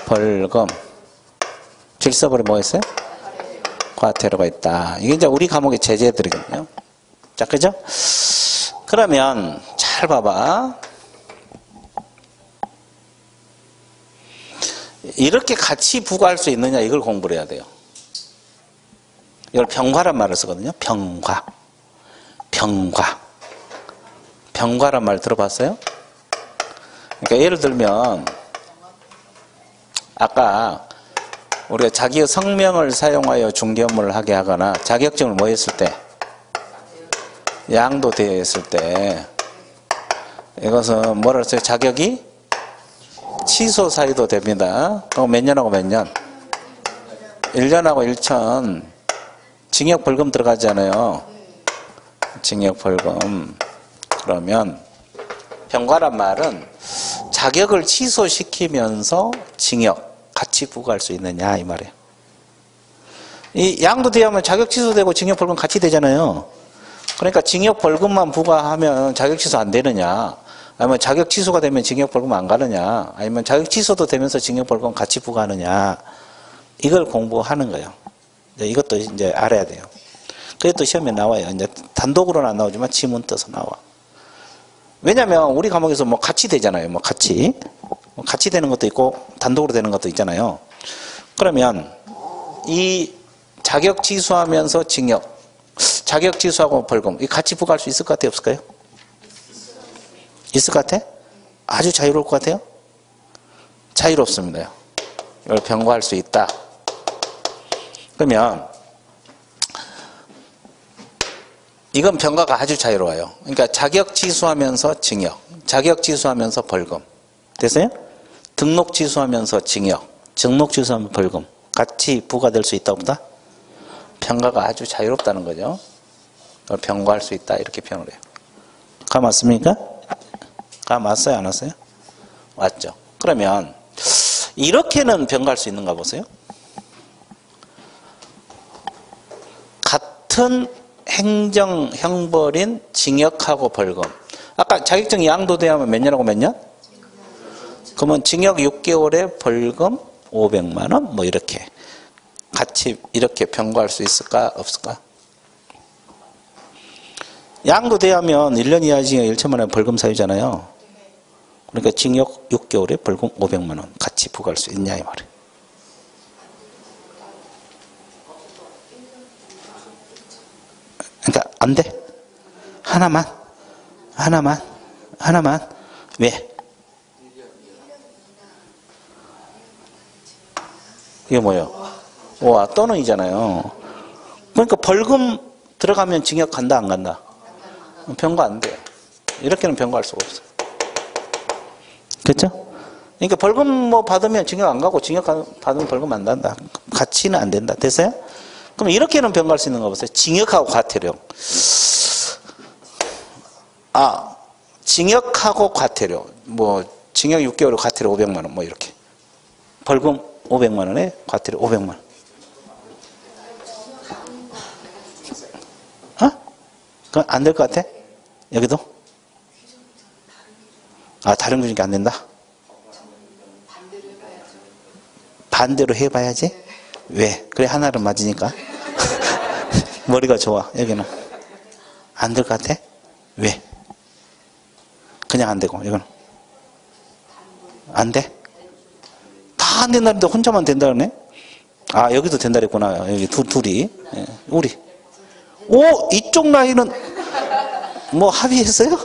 벌금. 질서벌이 뭐가 있어요? 과태료가 있다. 이게 이제 우리 과목의 제재들이거든요. 자, 그죠? 그러면 잘 봐봐. 이렇게 같이 부과할 수 있느냐 이걸 공부를 해야 돼요. 이걸 병과란 말을 쓰거든요. 병과. 병과. 병과란 말 들어봤어요? 그러니까 예를 들면 아까 우리가 자기의 성명을 사용하여 중개 업무를 하게 하거나 자격증을 뭐 했을 때? 양도되어 있을 때 이것은 뭐라 했어요? 자격이 취소 사유도 됩니다. 그럼 몇 년하고 몇 년? 1년하고 1천 징역 벌금 들어가잖아요. 징역 벌금. 그러면 병과란 말은 자격을 취소시키면서 징역 같이 부과할 수 있느냐 이 말이에요. 이 양도되어 하면 자격 취소되고 징역 벌금 같이 되잖아요. 그러니까 징역 벌금만 부과하면 자격 취소 안 되느냐, 아니면 자격 취소가 되면 징역 벌금 안 가느냐, 아니면 자격 취소도 되면서 징역 벌금 같이 부과하느냐, 이걸 공부하는 거예요. 이것도 이제 알아야 돼요. 그게 또 시험에 나와요. 이제 단독으로는 안 나오지만 지문 떠서 나와. 왜냐면 우리 과목에서 뭐 같이 되잖아요. 뭐 같이 되는 것도 있고 단독으로 되는 것도 있잖아요. 그러면 이 자격 취소하면서 징역, 자격 취소하고 벌금 이 같이 부과할 수 있을 것 같아요? 없을까요? 있을 것 같아? 아주 자유로울 것 같아요? 자유롭습니다. 이걸 병과할 수 있다. 그러면 이건 병과가 아주 자유로워요. 그러니까 자격 취소하면서 징역, 자격 취소하면서 벌금. 됐어요? 등록 취소하면서 징역, 등록 취소하면 벌금. 같이 부과될 수 있다 없다? 병과가 아주 자유롭다는 거죠. 그걸 병과할 수 있다 이렇게 표현을 해요. 가 맞습니까? 가 맞어요? 안 왔어요? 왔죠. 그러면 이렇게는 병과할 수 있는가 보세요. 같은 행정 형벌인 징역하고 벌금. 아까 자격증이 양도돼야 하면 몇 년하고 몇 년? 그러면 징역 6개월에 벌금 500만 원, 뭐 이렇게 같이 이렇게 병고할 수 있을까 없을까? 양도대하면 1년 이하 징역 1천만 원 벌금 사유잖아요. 그러니까 징역 6개월에 벌금 500만 원 같이 부과할 수 있냐 이 말이에요. 그러니까 안 돼. 하나만. 왜? 이게 뭐예요? 와, 또는이잖아요. 그러니까 벌금 들어가면 징역 간다 안 간다? 병고 안 돼요. 이렇게는 병고할 수가 없어요. 그렇죠? 그러니까 벌금 뭐 받으면 징역 안 가고 징역 받으면 벌금 안 난다. 같이는 안 된다. 됐어요? 그럼 이렇게는 병고할 수 있는 거 보세요. 징역하고 과태료. 징역하고 과태료. 뭐 징역 6개월에 과태료 500만 원 뭐 이렇게. 벌금 500만 원에 과태료 500만 원. 그건 안 될 것 같아? 여기도? 다른 규정이 안 된다? 반대로 해봐야지? 왜? 그래, 하나를 맞으니까. 머리가 좋아, 여기는. 안 될 것 같아? 왜? 그냥 안 되고, 이거는. 안 돼? 다 안 된다는데 혼자만 된다 그러네? 여기도 된다 그랬구나. 여기 둘이. 예, 우리. 이쪽 라인은 뭐 합의했어요?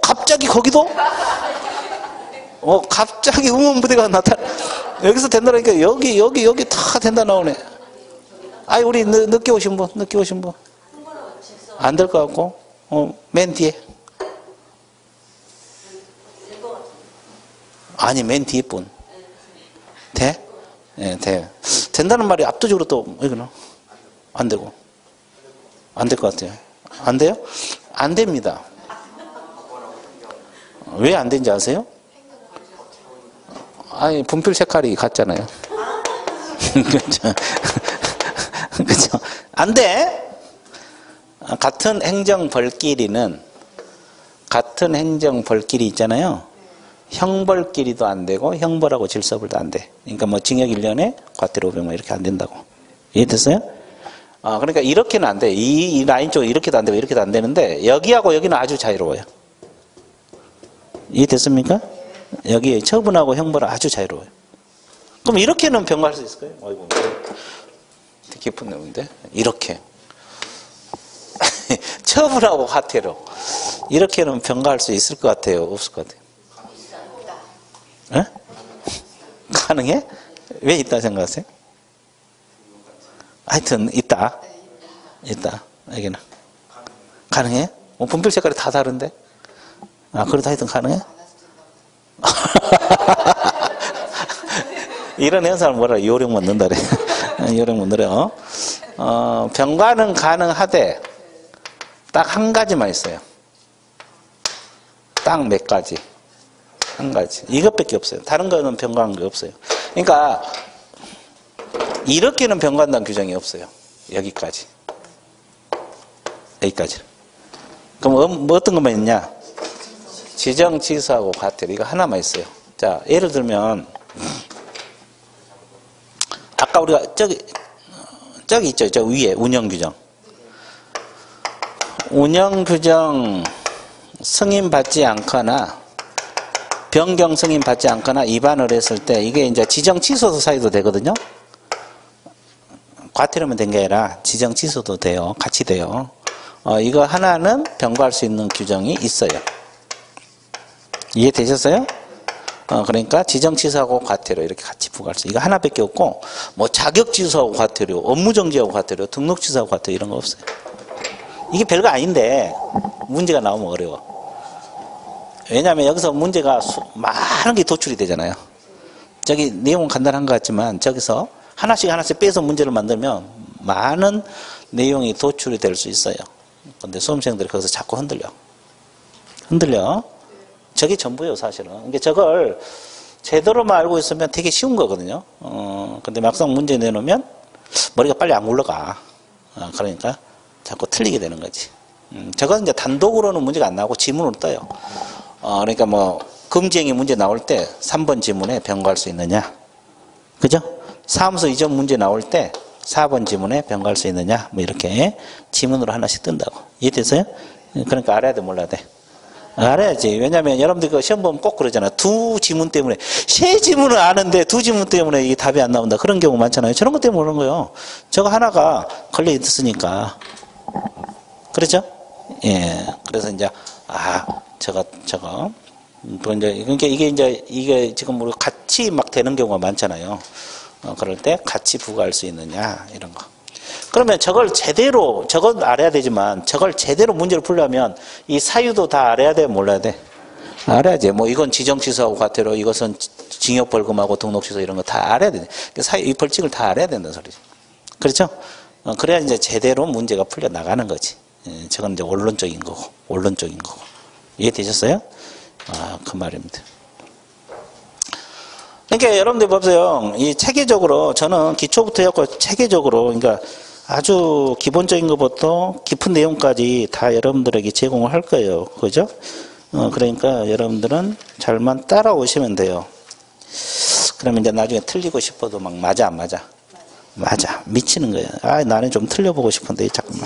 갑자기 거기도? 갑자기 응원부대가 나타나. 여기서 된다니까 여기 다 된다 나오네. 우리 늦게 오신 분. 안 될 것 같고. 맨 뒤에. 아니, 맨 뒤에 분. 돼? 네, 돼. 된다는 말이 압도적으로 또, 이거는. 안 되고. 안 될 것 같아요. 안 돼요? 안 됩니다. 왜 안 된지 아세요? 분필 색깔이 같잖아요. 그렇죠? 그렇죠? 안 돼! 같은 행정벌끼리는, 같은 행정벌끼리 있잖아요. 형벌끼리도 안 되고, 형벌하고 질서벌도 안 돼. 그러니까 뭐 징역 1년에 과태료 500만 이렇게 안 된다고. 이해됐어요? 그러니까 이렇게는 안 돼. 이 라인 쪽에 이렇게도 안 되고 이렇게도 안 되는데 여기하고 여기는 아주 자유로워요. 이해됐습니까? 여기 처분하고 형벌은 아주 자유로워요. 그럼 이렇게는 병고할 수 있을까요? 아이고, 되게 깊은 내용인데 이렇게 처분하고 과태료 이렇게는 병고할 수 있을 것 같아요? 없을 것 같아요? 에? 가능해? 왜 있다 생각하세요? 하여튼 있다. 여기는 가능해? 분필 색깔이 다 다른데? 그래도 하여튼 가능해? 이런 현상을 뭐라 요령 못 넣는다 그래. 요령 못 넣어요. 병과는 가능하되 딱 한 가지만 있어요. 딱 몇 가지. 한 가지. 이것밖에 없어요. 다른 거는 병과한 게 없어요. 그러니까 이렇게는 병과한다는 규정이 없어요. 여기까지. 그럼 뭐 어떤 것만 있냐? 지정, 취소하고 과태료. 이거 하나만 있어요. 자, 예를 들면 아까 우리가 저기 있죠. 저 위에 운영규정. 운영규정 승인받지 않거나 변경 승인받지 않거나 위반을 했을 때 이게 이제 지정, 취소도 사유도 되거든요. 과태료면 된 게 아니라 지정, 취소도 돼요. 같이 돼요. 이거 하나는 병고할 수 있는 규정이 있어요. 이해되셨어요? 그러니까 지정, 취소하고 과태료 이렇게 같이 부과할 수. 이거 하나밖에 없고 뭐 자격 취소하고 과태료, 업무 정지하고 과태료, 등록 취소하고 과태료 이런 거 없어요. 이게 별거 아닌데 문제가 나오면 어려워. 왜냐하면 여기서 문제가 많은 게 도출이 되잖아요. 저기 내용은 간단한 것 같지만 저기서 하나씩 빼서 문제를 만들면 많은 내용이 도출이 될 수 있어요. 근데 수험생들이 거기서 자꾸 흔들려. 저게 전부예요, 사실은. 그러니까 저걸 제대로만 알고 있으면 되게 쉬운 거거든요. 근데 막상 문제 내놓으면 머리가 빨리 안 굴러가. 그러니까 자꾸 틀리게 되는 거지. 저건 이제 단독으로는 문제가 안 나오고 지문으로 떠요. 그러니까 뭐 금지행위 문제 나올 때 3번 지문에 병고할 수 있느냐? 그죠? 사무소 이전 문제 나올 때 4번 지문에 병고할 수 있느냐? 뭐 이렇게 지문으로 하나씩 뜬다고. 이해됐어요? 그러니까 알아야 돼, 몰라야 돼? 알아야지. 왜냐면 여러분들 그 시험 보면 꼭 그러잖아. 두 지문 때문에, 세 지문을 아는데 두 지문 때문에 이 답이 안 나온다. 그런 경우 많잖아요. 저런 것 때문에 그런 거예요. 저거 하나가 걸려 있으니까. 그렇죠? 예. 그래서 이제, 저거. 그러니까 이게 지금 우리 같이 막 되는 경우가 많잖아요. 그럴 때 같이 부과할 수 있느냐, 이런 거. 그러면 저건 알아야 되지만, 저걸 제대로 문제를 풀려면 이 사유도 다 알아야 돼, 몰라야 돼? 알아야지. 뭐 이건 지정취소하고 과태료, 이것은 징역벌금하고 등록취소 이런 거 다 알아야 돼. 이 벌칙을 다 알아야 된다는 소리죠. 그렇죠? 그래야 이제 제대로 문제가 풀려 나가는 거지. 저건 이제 원론적인 거고. 이해되셨어요? 그 말입니다. 그러니까 여러분들 보세요. 이 체계적으로 저는 기초부터 해갖고 체계적으로 그러니까 아주 기본적인 것부터 깊은 내용까지 다 여러분들에게 제공을 할 거예요. 그죠? 그러니까 여러분들은 잘만 따라오시면 돼요. 그러면 이제 나중에 틀리고 싶어도 막 맞아 안 맞아? 맞아. 미치는 거예요. 나는 좀 틀려보고 싶은데 잠깐만.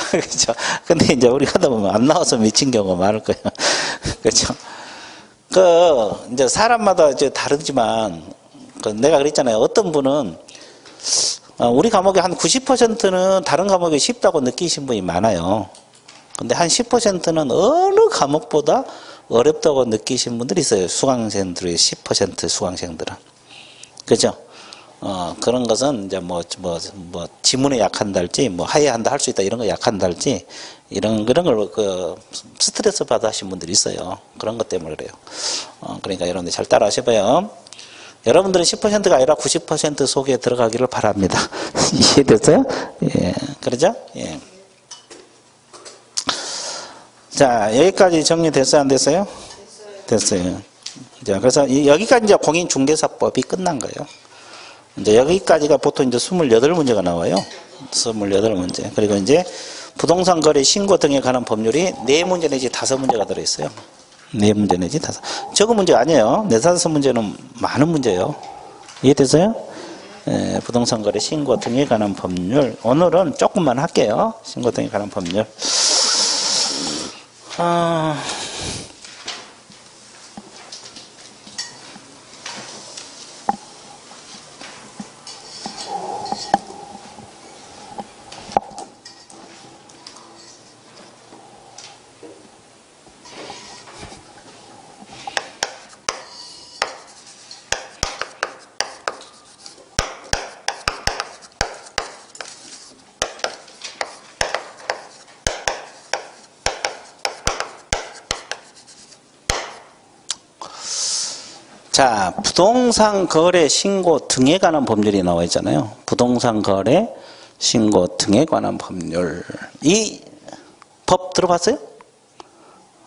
그렇죠. 근데 이제 우리 하다 보면 안 나와서 미친 경우가 많을 거예요. 그렇죠. 이제 사람마다 이제 다르지만, 내가 그랬잖아요. 어떤 분은, 우리 과목의 한 90%는 다른 과목이 쉽다고 느끼신 분이 많아요. 근데 한 10%는 어느 과목보다 어렵다고 느끼신 분들이 있어요. 수강생들의 10% 수강생들은. 그죠? 그런 것은 이제 지문에 약한다 할지, 하야한다 할 수 있다 이런 거 약한다 할지, 그런 걸 스트레스 받아 하신 분들이 있어요. 그런 것 때문에 그래요. 그러니까 여러분들 잘 따라 하셔봐요. 여러분들은 10%가 아니라 90% 속에 들어가기를 바랍니다. 이해됐어요? 예. 그러죠? 예. 자, 여기까지 정리됐어요? 안 됐어요? 됐어요. 자, 그래서 여기까지 이제 공인중개사법이 끝난 거예요. 이제 여기까지가 보통 이제 28문제가 나와요. 28문제. 그리고 이제 부동산 거래 신고 등에 관한 법률이 4문제 내지 5문제가 들어있어요. 4문제 내지 5. 적은 문제 아니에요. 4, 5문제는 많은 문제예요. 이해되세요? 부동산 거래 신고 등에 관한 법률. 오늘은 조금만 할게요. 신고 등에 관한 법률. 자, 부동산 거래 신고 등에 관한 법률이 나와 있잖아요. 부동산 거래 신고 등에 관한 법률. 이 법 들어봤어요?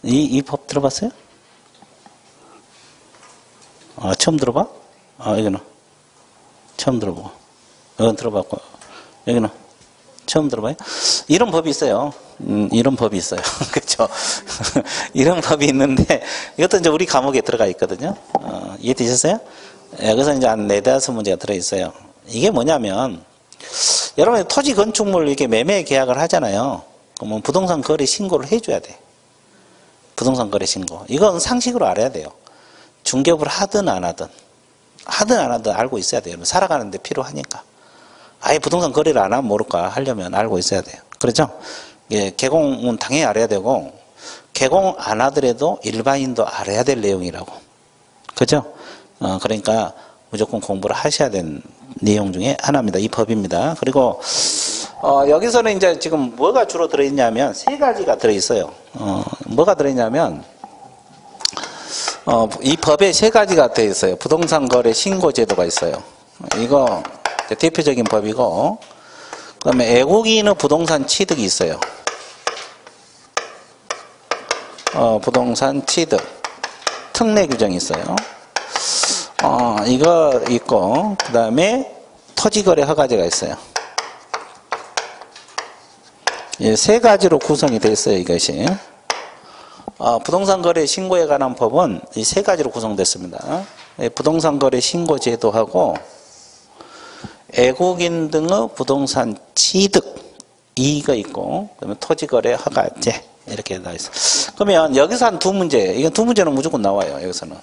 이 법 들어봤어요? 처음 들어봐? 여기는 처음 들어보고, 여기는 들어봤고, 여기는 처음 들어봐요? 이런 법이 있어요. 이런 법이 있어요. 그렇죠? 이런 법이 있는데 이것도 이제 우리 과목에 들어가 있거든요. 이해되셨어요? 여기서 이제 한 4, 5문제가 들어있어요. 이게 뭐냐면 여러분이 토지 건축물 이렇게 매매 계약을 하잖아요. 그러면 부동산 거래 신고를 해줘야 돼. 부동산 거래 신고. 이건 상식으로 알아야 돼요. 중개업을 하든 안 하든 알고 있어야 돼요. 살아가는데 필요하니까. 아예 부동산 거래를 안 하면 모를까 하려면 알고 있어야 돼요. 그렇죠? 예, 개공은 당연히 알아야 되고, 개공 안 하더라도 일반인도 알아야 될 내용이라고. 그죠? 그러니까 무조건 공부를 하셔야 되는 내용 중에 하나입니다. 이 법입니다. 그리고, 여기서는 이제 지금 뭐가 주로 들어있냐면, 3가지가 들어있어요. 뭐가 들어있냐면, 이 법에 3가지가 들어있어요. 부동산 거래 신고 제도가 있어요. 이거, 대표적인 법이고, 그 다음에 애국인의 부동산 취득이 있어요. 부동산 취득. 특례 규정이 있어요. 이거 있고, 그 다음에 토지거래 허가제가 있어요. 예, 3가지로 구성이 되어 있어요, 이것이. 부동산 거래 신고에 관한 법은 이 세 가지로 구성됐습니다. 부동산 거래 신고 제도하고 애국인 등의 부동산 취득 이의가 있고, 그다음에 토지 거래 허가제 이렇게 나와 있어. 그러면 여기서 한 두 문제, 이건 두 문제는 무조건 나와요. 여기서는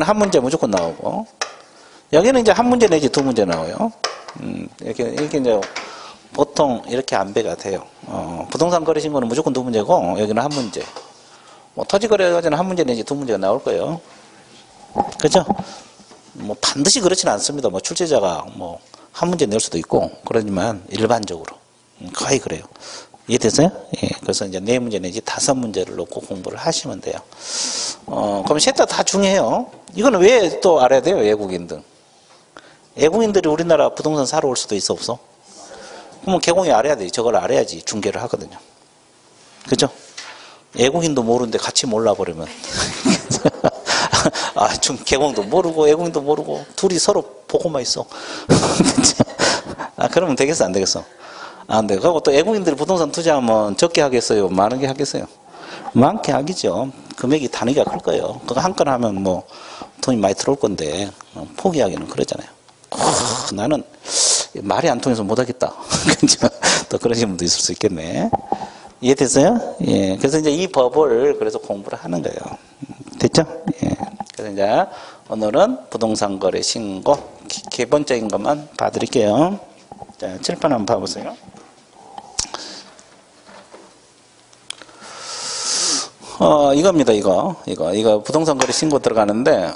한 문제 무조건 나오고, 여기는 이제 한 문제 내지 두 문제 나와요. 이렇게 이제 보통 이렇게 안배가 돼요. 부동산 거래 신고는 무조건 두 문제고, 여기는 한 문제. 뭐 토지 거래 허가제는 한 문제 내지 두 문제가 나올 거예요. 그렇죠? 뭐 반드시 그렇지는 않습니다. 뭐 출제자가 뭐 한 문제 낼 수도 있고 그러지만 일반적으로 거의 그래요. 이해됐어요? 예. 그래서 이제 네 문제 내지 다섯 문제를 놓고 공부를 하시면 돼요. 그럼 셋 다 중요해요. 이거는 왜 또 알아야 돼요? 외국인 등. 외국인들이 우리나라 부동산 사러 올 수도 있어 없어? 그러면 개공이 알아야 돼. 저걸 알아야지 중개를 하거든요. 그죠? 외국인도 모르는데 같이 몰라버리면 개공도 모르고 외국인도 모르고 둘이 서로 보고만 있어. 그러면 되겠어 안 되겠어? 안 돼. 그리고 또 외국인들이 부동산 투자하면 적게 하겠어요? 많게 하겠어요? 많게 하겠죠. 금액이 단위가 클 거예요. 그거 한 건 하면 뭐 돈이 많이 들어올 건데 포기하기는 그러잖아요. 나는 말이 안 통해서 못 하겠다. 또 그러신 분도 있을 수 있겠네. 이해됐어요? 예. 그래서 이제 이 법을 그래서 공부를 하는 거예요. 됐죠? 예. 그래서 이제 오늘은 부동산 거래 신고 기본적인 것만 봐드릴게요. 자, 칠판 한번 봐보세요. 이겁니다, 이거 부동산 거래 신고 들어가는데,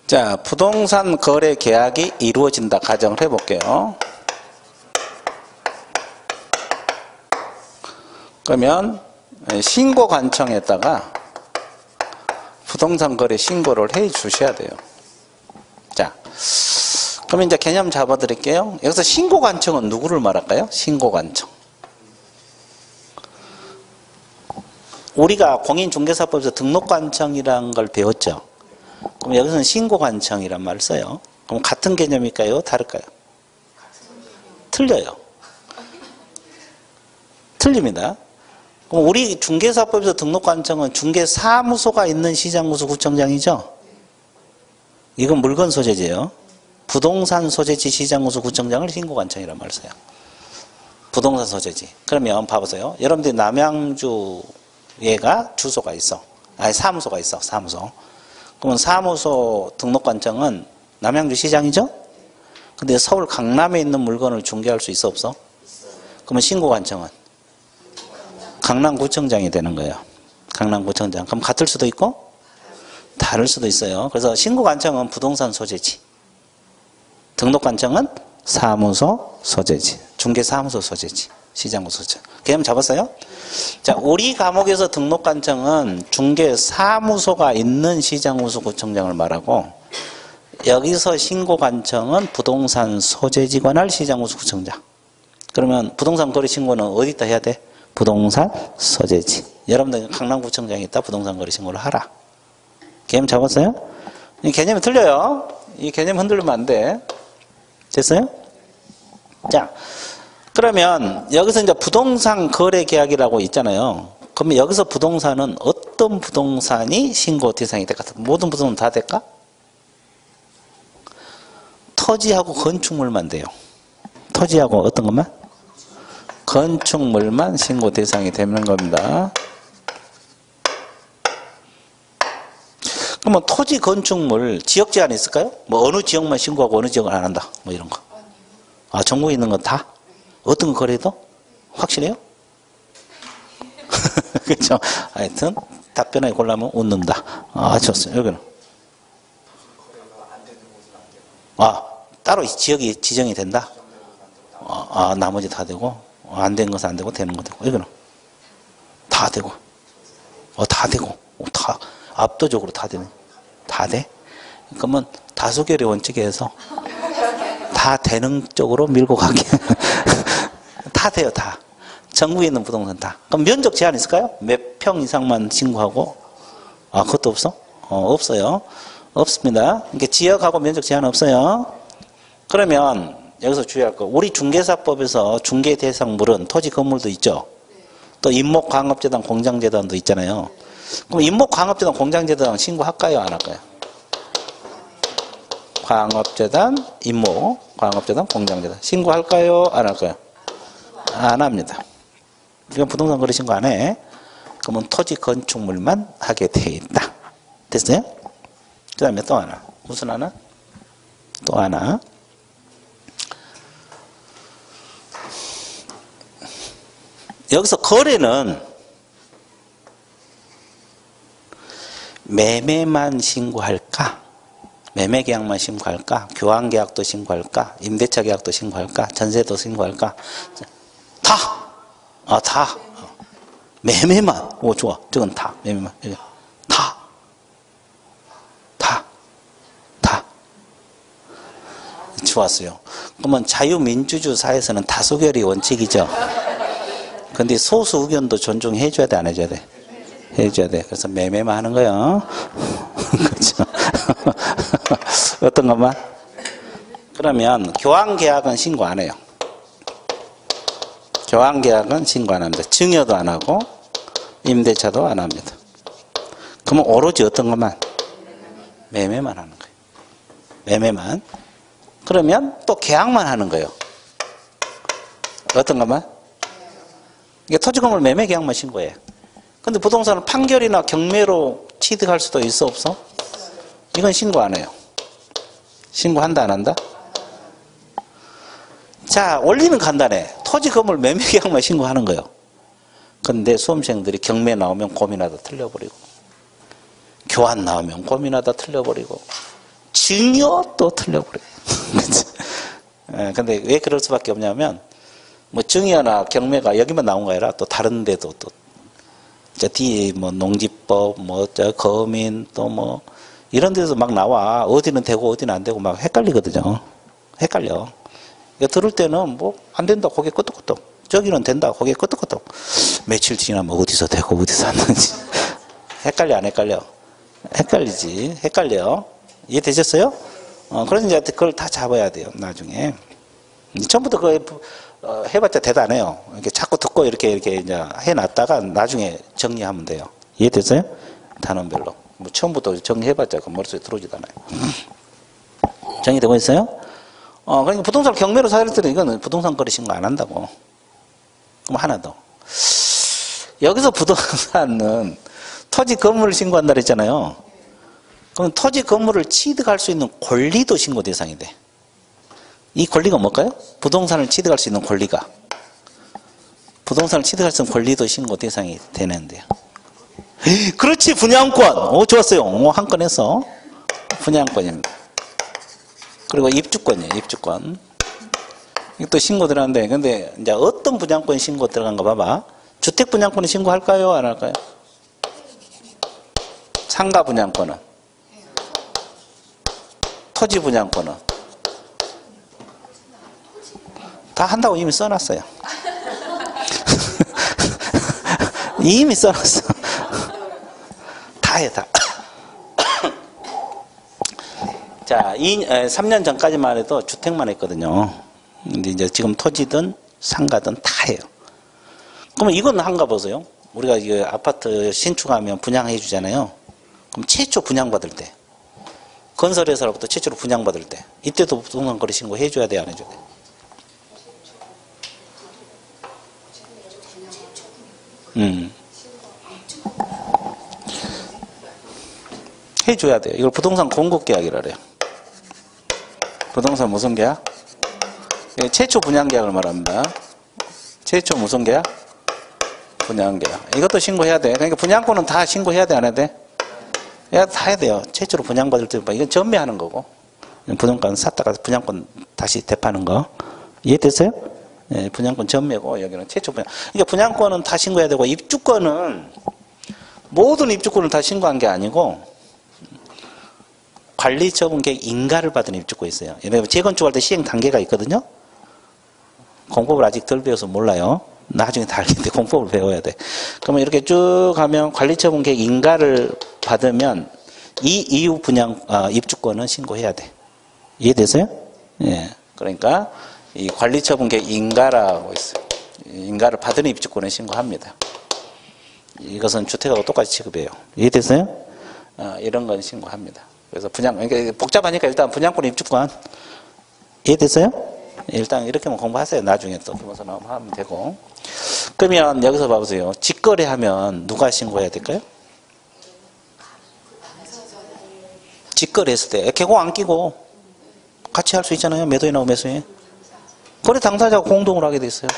자, 부동산 거래 계약이 이루어진다 가정을 해볼게요. 그러면 신고 관청에다가 부동산 거래 신고를 해 주셔야 돼요. 자, 그러면 이제 개념 잡아 드릴게요. 여기서 신고 관청은 누구를 말할까요? 신고 관청. 우리가 공인중개사법에서 등록 관청이라는 걸 배웠죠. 그럼 여기서는 신고 관청이란 말을 써요. 그럼 같은 개념일까요? 다를까요? 틀려요. 틀립니다. 그럼 우리 중개사법에서 등록 관청은 중개사무소가 있는 시장구수 구청장이죠. 이건 물건 소재지예요. 부동산 소재지 시장구수 구청장을 신고 관청이란 말을 써요. 부동산 소재지. 그러면 봐보세요. 여러분들이 남양주에가 주소가 있어. 사무소가 있어. 사무소. 그러면 사무소 등록 관청은 남양주 시장이죠? 근데 서울 강남에 있는 물건을 중개할 수 있어 없어? 그러면 신고 관청은 강남구청장이 되는 거예요. 강남구청장. 그럼 같을 수도 있고 다를 수도 있어요. 그래서 신고 관청은 부동산 소재지. 등록 관청은 사무소 소재지. 중개사무소 소재지. 시장구 소재. 개념 잡았어요? 자, 우리 과목에서 등록 관청은 중개사무소가 있는 시장구수구청장을 말하고, 여기서 신고 관청은 부동산 소재지 관할 시장구수구청장. 그러면 부동산 거래 신고는 어디다 해야 돼? 부동산 소재지. 여러분들 강남구청장에 있다 부동산 거래 신고를 하라. 개념 잡았어요? 이 개념이 틀려요. 이 개념 흔들리면 안 돼. 됐어요? 자, 그러면 여기서 이제 부동산 거래 계약이라고 있잖아요. 그러면 여기서 부동산은 어떤 부동산이 신고 대상이 될까? 모든 부동산 다 될까? 토지하고 건축물만 돼요. 토지하고 어떤 것만? 건축물만 신고 대상이 되는 겁니다. 그러면 토지, 건축물 지역 제한이 있을까요? 뭐 어느 지역만 신고하고 어느 지역은 안 한다. 뭐 이런 거. 전국에 있는 건 다? 어떤 거 거래도? 확실해요? 그렇죠? 하여튼 답변하기 곤란하면 웃는다. 좋습니다. 여기는. 따로 지역이 지정이 된다? 나머지 다 되고, 안 된 것은 안 되고, 되는 거 되고. 여기는. 다 되고. 다 되고. 다, 압도적으로 다 되네. 다 돼? 그러면 다수결의 원칙에 해서 다 되는 쪽으로 밀고 가게. 다 돼요, 다. 전국에 있는 부동산 다. 그럼 면적 제한 있을까요? 몇 평 이상만 신고하고? 그것도 없어? 없어요. 없습니다. 그러니까 지역하고 면적 제한 없어요. 그러면 여기서 주의할 거, 우리 중개사법에서 중개 대상물은 토지 건물도 있죠. 또 임목광업재단 공장재단도 있잖아요. 그럼 임목광업재단 공장재단 신고할까요? 안 할까요? 광업재단, 임목광업재단 공장재단 신고할까요? 안 할까요? 안 합니다. 이건 부동산 거래 신고 안 해. 그러면 토지 건축물만 하게 돼 있다. 됐어요? 그 다음에 또 하나. 무슨 하나? 또 하나. 여기서 거래는 매매만 신고할까? 매매계약만 신고할까? 교환계약도 신고할까? 임대차 계약도 신고할까? 전세도 신고할까? 다! 다! 매매만. 오, 좋아. 저건 다. 매매만. 다. 다. 다. 좋았어요. 그러면 자유민주주의 사회에서는 다수결이 원칙이죠. 근데 소수 의견도 존중해줘야 돼, 안 해줘야 돼? 해줘야 돼. 그래서 매매만 하는 거예요. 그렇죠. 어떤 것만? 그러면 교환계약은 신고 안 해요. 교환계약은 신고 안 합니다. 증여도 안 하고 임대차도 안 합니다. 그러면 오로지 어떤 것만? 매매만 하는 거예요. 매매만. 그러면 또 계약만 하는 거예요. 어떤 것만? 이게 토지건물 매매 계약만 신고해. 근데 부동산은 판결이나 경매로 취득할 수도 있어, 없어? 이건 신고 안 해요. 신고한다, 안 한다? 자, 원리는 간단해. 토지건물 매매 계약만 신고하는 거예요. 근데 수험생들이 경매 나오면 고민하다 틀려버리고, 교환 나오면 고민하다 틀려버리고, 증여 또 틀려버리고. 근데 왜 그럴 수밖에 없냐면, 뭐 증여나 경매가 여기만 나온 거 아니라 또 다른 데도 또 저 뒤에 뭐 농지법, 뭐 저 거민 또 뭐 이런 데서 막 나와. 어디는 되고 어디는 안 되고 막 헷갈리거든요. 헷갈려. 들을 때는 뭐 안 된다 고개 끄덕끄덕. 저기는 된다 고개 끄덕끄덕. 며칠 지나면 어디서 되고 어디서 안 되는지. 헷갈려 안 헷갈려? 헷갈리지. 헷갈려. 이해되셨어요? 그래서 이제 그걸 다 잡아야 돼요. 나중에. 처음부터 해봤자 대답 안 해요. 이렇게 자꾸 듣고 이렇게 이제 해놨다가 나중에 정리하면 돼요. 이해됐어요? 단원별로. 뭐 처음부터 정리해봤자 그 머릿속에 들어오지도 않아요. 정리되고 있어요? 그러니까 부동산 경매로 사를 때는 이거는 부동산 거래 신고 안 한다고. 그럼 하나 더. 여기서 부동산은 토지 건물을 신고한다 그랬잖아요. 그럼 토지 건물을 취득할 수 있는 권리도 신고 대상이 돼. 이 권리가 뭘까요? 부동산을 취득할 수 있는 권리가. 부동산을 취득할 수 있는 권리도 신고 대상이 되는데요. 그렇지, 분양권. 오, 좋았어요. 한 건 했어. 분양권입니다. 그리고 입주권이에요, 입주권. 이것도 신고 들어가는데, 근데 이제 어떤 분양권 신고 들어간 거 봐봐. 주택 분양권은 신고할까요? 안 할까요? 상가 분양권은? 토지 분양권은? 다 한다고 이미 써놨어요. 이미 써놨어. 다 해, 다. 자, 3년 전까지만 해도 주택만 했거든요. 근데 이제 지금 토지든 상가든 다 해요. 그러면 이건 한가 보세요. 우리가 이거 아파트 신축하면 분양해 주잖아요. 그럼 최초 분양받을 때. 건설회사로부터 최초로 분양받을 때. 이때도 부동산 거래 신고 해줘야 돼, 안 해줘야 돼? 해줘야 돼요. 이걸 부동산 공급계약이라 그래요. 부동산 무슨 계약? 최초 분양계약을 말합니다. 최초 무슨 계약? 분양계약. 이것도 신고해야 돼. 그러니까 분양권은 다 신고해야 돼, 안 해야 돼? 다 해야 돼요. 최초로 분양받을 때, 이건 전매하는 거고. 부동산 샀다가 분양권 다시 대파는 거. 이해됐어요? 예, 분양권 전매고, 여기는 최초 분양. 그러니까 분양권은 다 신고해야 되고, 입주권은, 모든 입주권을 다 신고한 게 아니고, 관리처분계획 인가를 받은 입주권이 있어요. 왜냐면 재건축할 때 시행 단계가 있거든요. 공법을 아직 덜 배워서 몰라요. 나중에 다 알겠는데 공법을 배워야 돼. 그러면 이렇게 쭉 가면 관리처분계획 인가를 받으면 이 이후 입주권은 신고해야 돼. 이해되세요? 예. 그러니까 이 관리처분계 인가라고 있어요. 인가를 받은 입주권에 신고합니다. 이것은 주택하고 똑같이 취급해요. 이해됐어요? 이런 건 신고합니다. 그래서 그러니까 복잡하니까 일단 분양권 입주권. 이해됐어요? 일단 이렇게만 공부하세요. 나중에 또 기본서 나오면 하면 되고. 그러면 여기서 봐보세요. 직거래하면 누가 신고해야 될까요? 직거래했을 때 개공 안 끼고 같이 할 수 있잖아요. 매도인하고 매수인. 거래 당사자가 공동으로 하게 돼 있어요.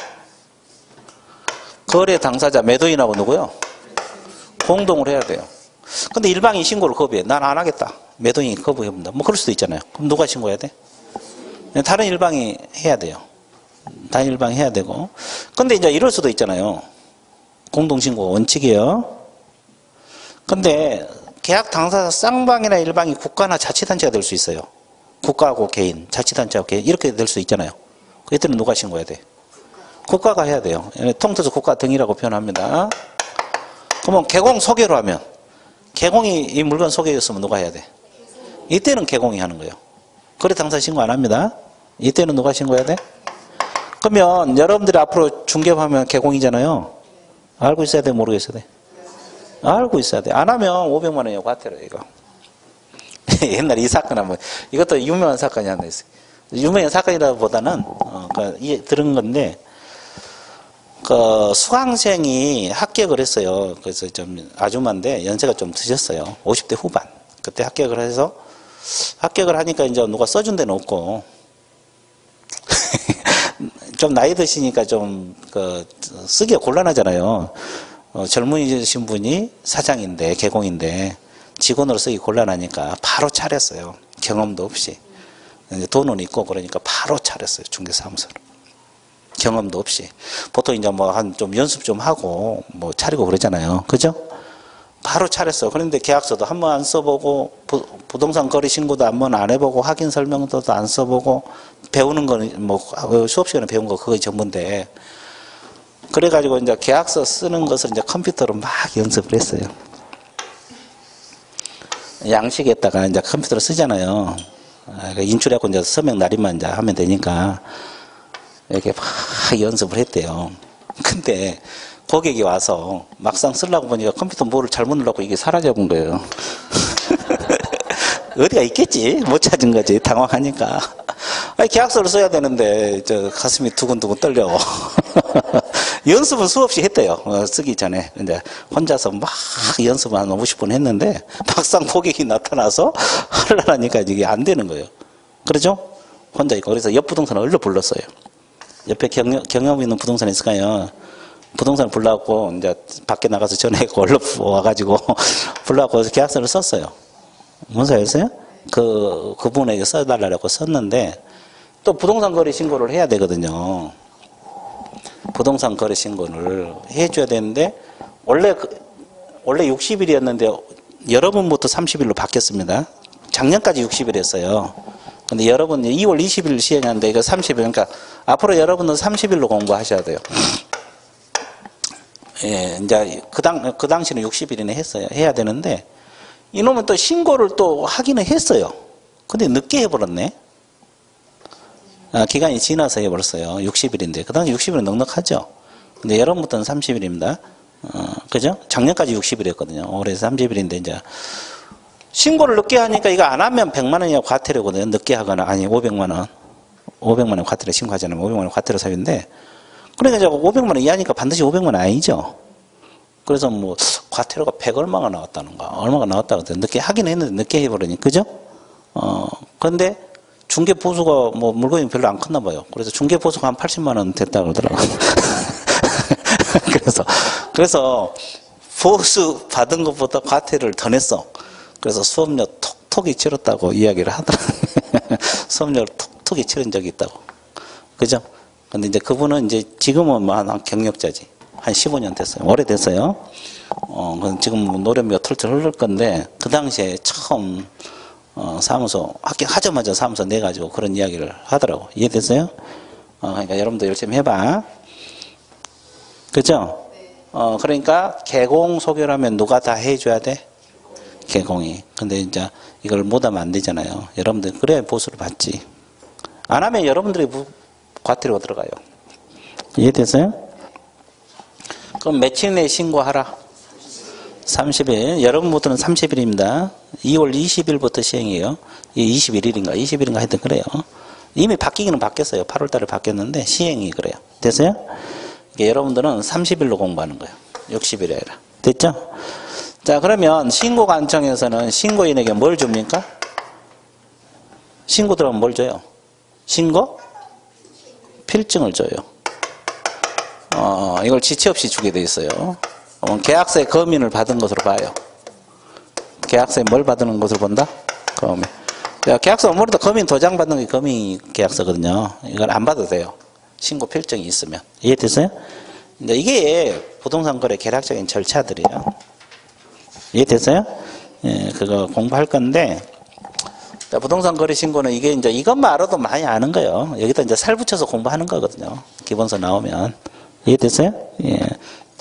거래 당사자 매도인하고 누구요? 공동으로 해야 돼요. 근데 일방이 신고를 거부해. 난 안 하겠다. 매도인이 거부해본다. 뭐 그럴 수도 있잖아요. 그럼 누가 신고해야 돼? 다른 일방이 해야 돼요. 다른 일방이 해야 되고. 근데 이제 이럴 수도 있잖아요. 공동신고가 원칙이에요. 근데 계약 당사자 쌍방이나 일방이 국가나 자치단체가 될 수 있어요. 국가하고 개인, 자치단체하고 개인 이렇게 될 수 있잖아요. 그때는 누가 신고해야 돼? 국가가 해야 돼요. 통틀어서 국가 등이라고 표현합니다. 그러면 개공 소개로 하면 개공이 이 물건 소개였으면 누가 해야 돼? 이때는 개공이 하는 거예요. 거래 당사자 신고 안 합니다. 이때는 누가 신고해야 돼? 그러면 여러분들이 앞으로 중개하면 개공이잖아요. 알고 있어야 돼? 모르겠어야 돼? 알고 있어야 돼. 안 하면 500만 원이요. 과태료 이거. 옛날에 이 사건 한번 이것도 유명한 사건이 하나 있어요. 유명한 사건이라보다는 들은 건데 그 수강생이 합격을 했어요. 그래서 좀 아주마인데 연세가 좀 드셨어요. 50대 후반. 그때 합격을 해서 합격을 하니까 이제 누가 써준 데는 없고 좀 나이 드시니까 좀 쓰기가 곤란하잖아요. 젊으신 분이 사장인데 개공인데 직원으로 쓰기 곤란하니까 바로 차렸어요. 경험도 없이. 돈은 있고 그러니까 바로 차렸어요. 중개사무소를. 경험도 없이. 보통 이제 뭐 좀 연습 좀 하고 뭐 차리고 그러잖아요. 그죠? 바로 차렸어. 그런데 계약서도 한 번 안 써보고 부동산 거래 신고도 한 번 안 해보고 확인 설명서도 안 써보고 배우는 거는 뭐 수업 시간에 배운 거 그거 전부인데 그래가지고 이제 계약서 쓰는 것을 이제 컴퓨터로 막 연습을 했어요. 양식에다가 이제 컴퓨터로 쓰잖아요. 인출해갖고 이제 서명 날인만 이제 하면 되니까 이렇게 막 연습을 했대요. 근데 고객이 와서 막상 쓰려고 보니까 컴퓨터 뭐를 잘못 눌러고 이게 사라져본 거예요. 어디가 있겠지? 못 찾은 거지. 당황하니까. 아니, 계약서를 써야 되는데 저 가슴이 두근두근 떨려. 연습은 수없이 했대요. 쓰기 전에 이제 혼자서 막 연습을 한 50분 했는데 막상 고객이 나타나서 하려니까 이게 안 되는 거예요. 그러죠? 혼자 있고 그래서 옆 부동산을 얼른 불렀어요. 옆에 경험 있는 부동산이 있을까요? 부동산을 불러갖고 이제 밖에 나가서 전화했고 얼른 와가지고 불러갖고 계약서를 썼어요. 뭔 소리였어요? 그분에게 써달라고 썼는데 또 부동산 거래 신고를 해야 되거든요. 부동산 거래 신고를 해줘야 되는데 원래 60일이었는데 여러분부터 30일로 바뀌었습니다. 작년까지 60일이었어요. 근데 여러분 2월 20일 시행하는데 이거 30일 그러니까 앞으로 여러분은 30일로 공부하셔야 돼요. 예, 이제 그 당시는 60일이나 했어요. 해야 되는데 이놈은 또 신고를 또 하기는 했어요. 근데 늦게 해버렸네. 기간이 지나서 해버렸어요. 60일인데 그 당시 60일은 넉넉하죠. 근데 여러분부터는 30일입니다. 그죠? 작년까지 60일이었거든요. 올해 30일인데 이제 신고를 늦게 하니까 이거 안 하면 100만 원이야 과태료거든요. 늦게 하거나 아니 500만 원. 500만 원 과태료 신고하지 않으면 500만 원 과태료 사유인데 그러니까 이제 500만 원 이하니까 반드시 500만 원 아니죠. 그래서 뭐 과태료가 100 얼마가 나왔다는가 얼마가 나왔다고 늦게 하긴 했는데 늦게 해버리니 그죠? 그런데 중개 보수가 뭐 물건이 별로 안 컸나 봐요. 그래서 중개 보수가 한 80만 원 됐다고 그러더라고요. 그래서 보수 받은 것보다 과태료를 더 냈어. 그래서 수업료 톡톡이 치렀다고 이야기를 하더라고요. 수업료를 톡톡이 치른 적이 있다고. 그죠? 근데 이제 그분은 이제 지금은 뭐 한 경력자지. 한 15년 됐어요. 오래됐어요. 지금 노래미가 털털 흐를 건데, 그 당시에 처음, 사무소, 합격하자마자 사무소 내가지고 그런 이야기를 하더라고. 이해됐어요? 그러니까 여러분도 열심히 해봐. 그죠? 그러니까 개공 소개를 하면 누가 다 해줘야 돼? 개공이. 근데 이제 이걸 못하면 안 되잖아요. 여러분들, 그래야 보수를 받지. 안 하면 여러분들이 과태료가 들어가요. 이해됐어요? 그럼 며칠 내에 신고하라? 30일. 여러분부터는 30일입니다. 2월 20일부터 시행이에요. 21일인가 20일인가 하여튼 그래요. 이미 바뀌기는 바뀌었어요. 8월 달에 바뀌었는데 시행이 그래요. 됐어요? 여러분들은 30일로 공부하는 거예요. 60일이 아니라. 됐죠? 자, 그러면 신고관청에서는 신고인에게 뭘 줍니까? 신고 들어가면 뭘 줘요? 신고? 필증을 줘요. 이걸 지체 없이 주게 돼 있어요. 계약서의 검인을 받은 것으로 봐요. 계약서에 뭘 받는 것으로 본다? 검인. 계약서 아무래도 검인 도장 받는 게 검인 계약서거든요. 이걸 안 받아도 돼요. 신고 필증이 있으면. 이해됐어요? 근데 이게 부동산 거래 계략적인 절차들이에요. 이해됐어요? 예, 그거 공부할 건데, 부동산 거래 신고는 이게 이제 이것만 알아도 많이 아는 거예요. 여기다 이제 살 붙여서 공부하는 거거든요. 기본서 나오면. 이해됐어요? 예.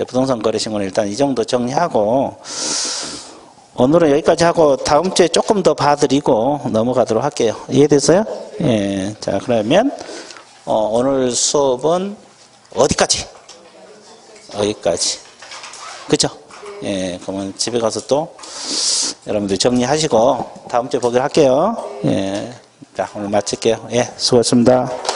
부동산 거래 신고는 일단 이 정도 정리하고, 오늘은 여기까지 하고 다음 주에 조금 더 봐드리고 넘어가도록 할게요. 이해됐어요? 예. 자, 그러면, 오늘 수업은 어디까지? 여기까지. 그쵸? 예. 그러면 집에 가서 또 여러분들 정리하시고 다음 주에 보기로 할게요. 예. 자, 오늘 마칠게요. 예. 수고했습니다.